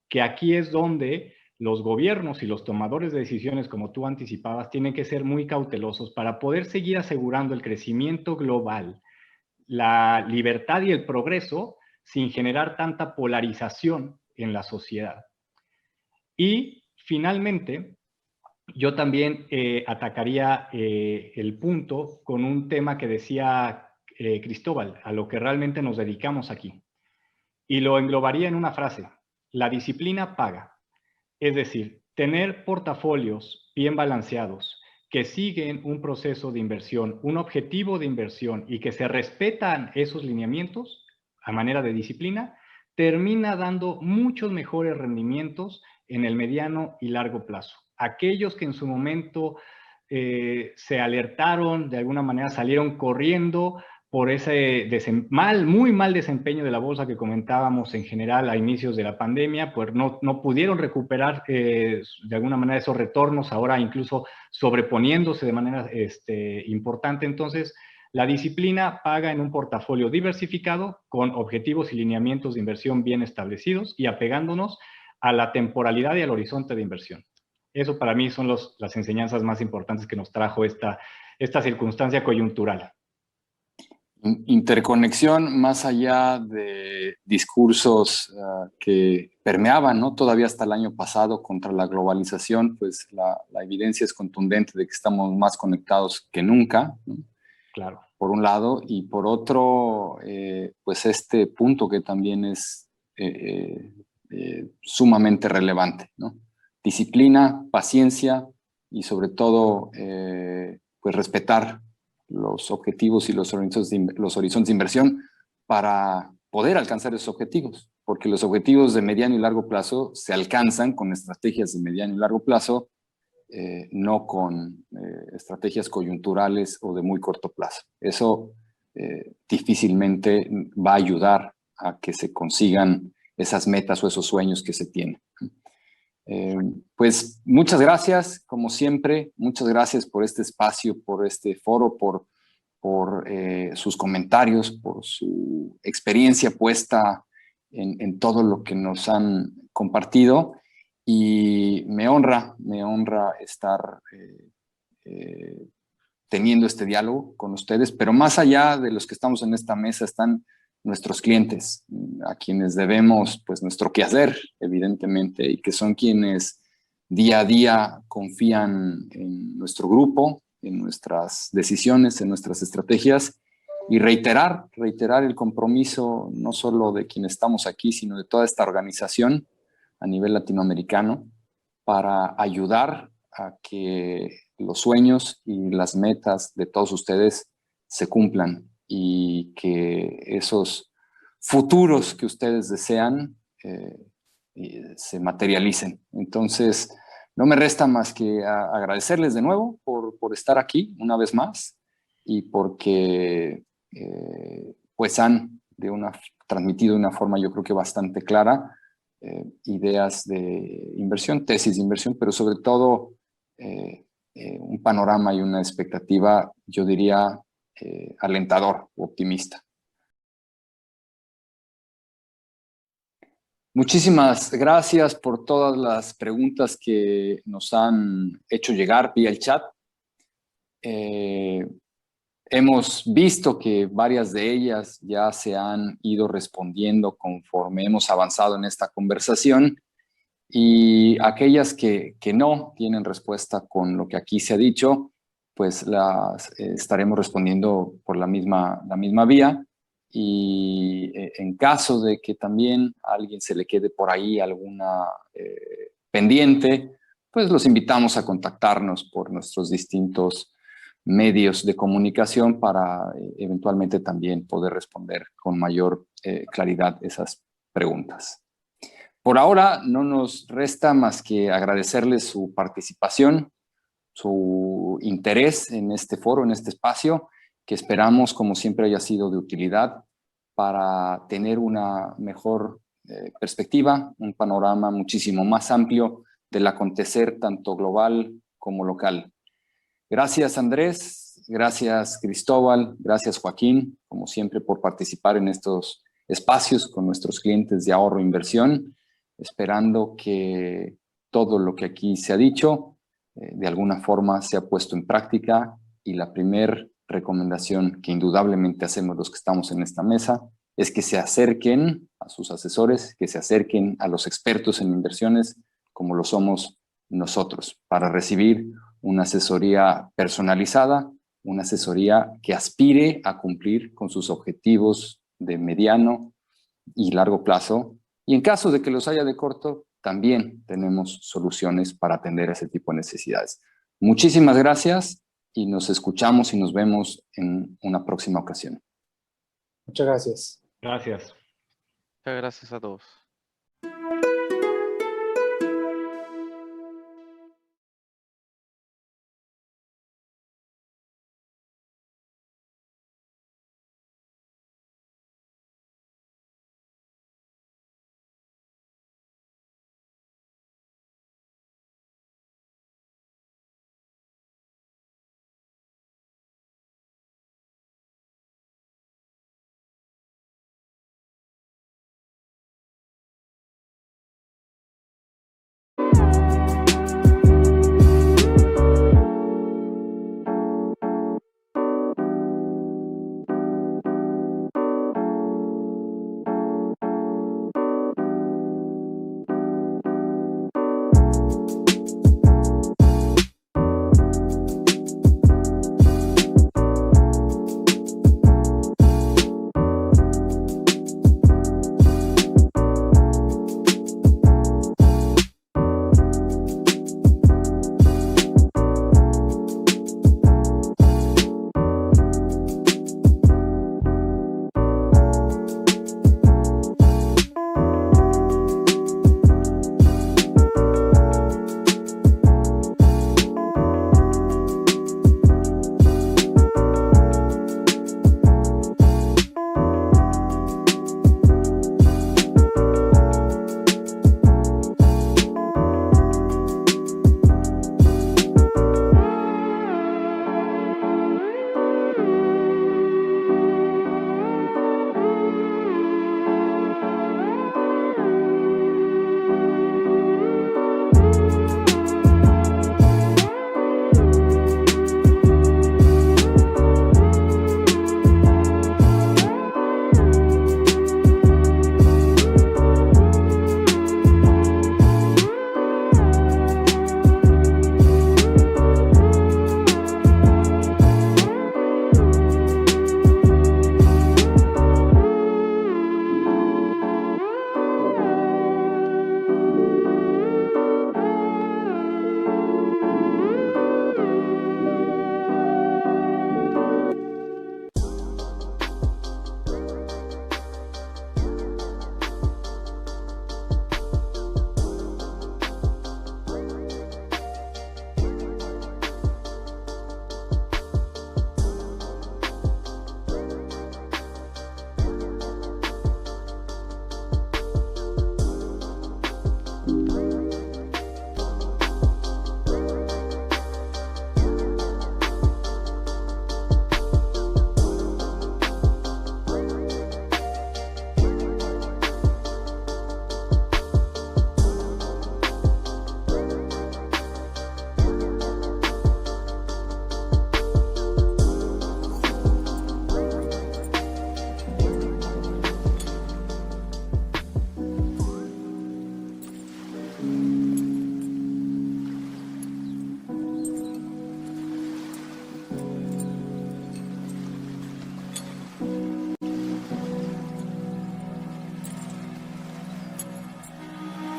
que aquí es donde los gobiernos y los tomadores de decisiones, como tú anticipabas, tienen que ser muy cautelosos para poder seguir asegurando el crecimiento global, la libertad y el progreso sin generar tanta polarización en la sociedad. Y finalmente, yo también atacaría el punto con un tema que decía Cristóbal, a lo que realmente nos dedicamos aquí. Y lo englobaría en una frase: la disciplina paga. Es decir, tener portafolios bien balanceados que siguen un proceso de inversión, un objetivo de inversión y que se respetan esos lineamientos a manera de disciplina, termina dando muchos mejores rendimientos en el mediano y largo plazo. Aquellos que en su momento se alertaron, de alguna manera salieron corriendo por ese muy mal desempeño de la bolsa que comentábamos en general a inicios de la pandemia, pues no pudieron recuperar de alguna manera esos retornos, ahora incluso sobreponiéndose de manera importante. Entonces, la disciplina paga en un portafolio diversificado con objetivos y lineamientos de inversión bien establecidos y apegándonos a la temporalidad y al horizonte de inversión. Eso para mí son las enseñanzas más importantes que nos trajo esta circunstancia coyuntural. Interconexión más allá de discursos que permeaban, ¿no?, todavía hasta el año pasado contra la globalización, pues la evidencia es contundente de que estamos más conectados que nunca, ¿no? Claro. Por un lado, y por otro, pues este punto que también es sumamente relevante, ¿no? Disciplina, paciencia y sobre todo, pues respetar los objetivos y los horizontes de inversión para poder alcanzar esos objetivos, porque los objetivos de mediano y largo plazo se alcanzan con estrategias de mediano y largo plazo, no con estrategias coyunturales o de muy corto plazo. Eso difícilmente va a ayudar a que se consigan esas metas o esos sueños que se tienen. Pues muchas gracias, como siempre, muchas gracias por este espacio, por este foro, por sus comentarios, por su experiencia puesta en todo lo que nos han compartido, y me honra estar teniendo este diálogo con ustedes, pero más allá de los que estamos en esta mesa están nuestros clientes, a quienes debemos pues nuestro quehacer, evidentemente, y que son quienes día a día confían en nuestro grupo, en nuestras decisiones, en nuestras estrategias, y reiterar el compromiso no solo de quienes estamos aquí, sino de toda esta organización a nivel latinoamericano para ayudar a que los sueños y las metas de todos ustedes se cumplan y que esos futuros que ustedes desean se materialicen. Entonces, no me resta más que agradecerles de nuevo por estar aquí una vez más y porque pues han transmitido de una forma yo creo que bastante clara ideas de inversión, tesis de inversión, pero sobre todo un panorama y una expectativa, yo diría, alentador, optimista. Muchísimas gracias por todas las preguntas que nos han hecho llegar vía el chat. Hemos visto que varias de ellas ya se han ido respondiendo conforme hemos avanzado en esta conversación, y aquellas que no tienen respuesta con lo que aquí se ha dicho, pues las estaremos respondiendo por la misma vía. Y en caso de que también a alguien se le quede por ahí alguna pendiente, pues los invitamos a contactarnos por nuestros distintos medios de comunicación para eventualmente también poder responder con mayor claridad esas preguntas. Por ahora no nos resta más que agradecerles su participación, su interés en este foro, en este espacio, que esperamos, como siempre, haya sido de utilidad para tener una mejor perspectiva, un panorama muchísimo más amplio del acontecer tanto global como local. Gracias, Andrés, gracias, Cristóbal, gracias, Joaquín, como siempre, por participar en estos espacios con nuestros clientes de ahorro e inversión, esperando que todo lo que aquí se ha dicho de alguna forma se ha puesto en práctica, y la primera recomendación que indudablemente hacemos los que estamos en esta mesa es que se acerquen a sus asesores, que se acerquen a los expertos en inversiones como lo somos nosotros, para recibir una asesoría personalizada, una asesoría que aspire a cumplir con sus objetivos de mediano y largo plazo. Y en caso de que los haya de corto, también tenemos soluciones para atender ese tipo de necesidades. Muchísimas gracias y nos escuchamos y nos vemos en una próxima ocasión. Muchas gracias. Gracias. Muchas gracias a todos.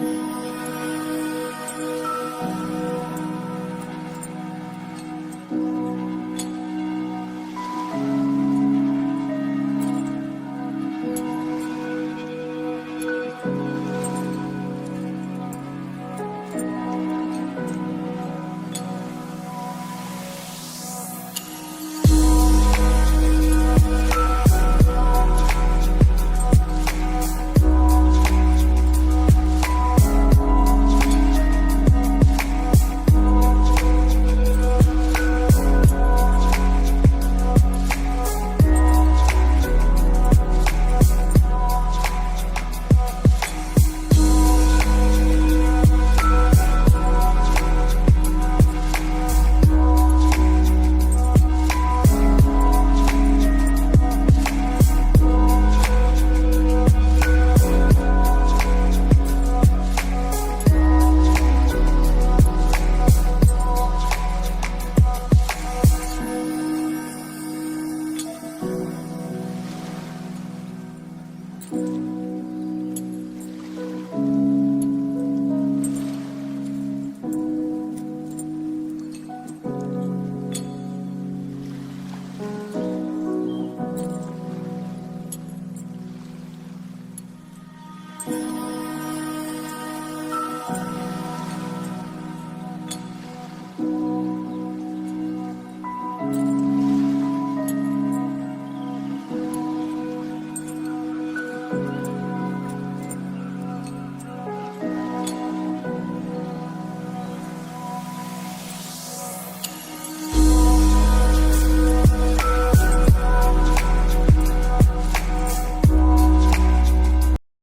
Bye.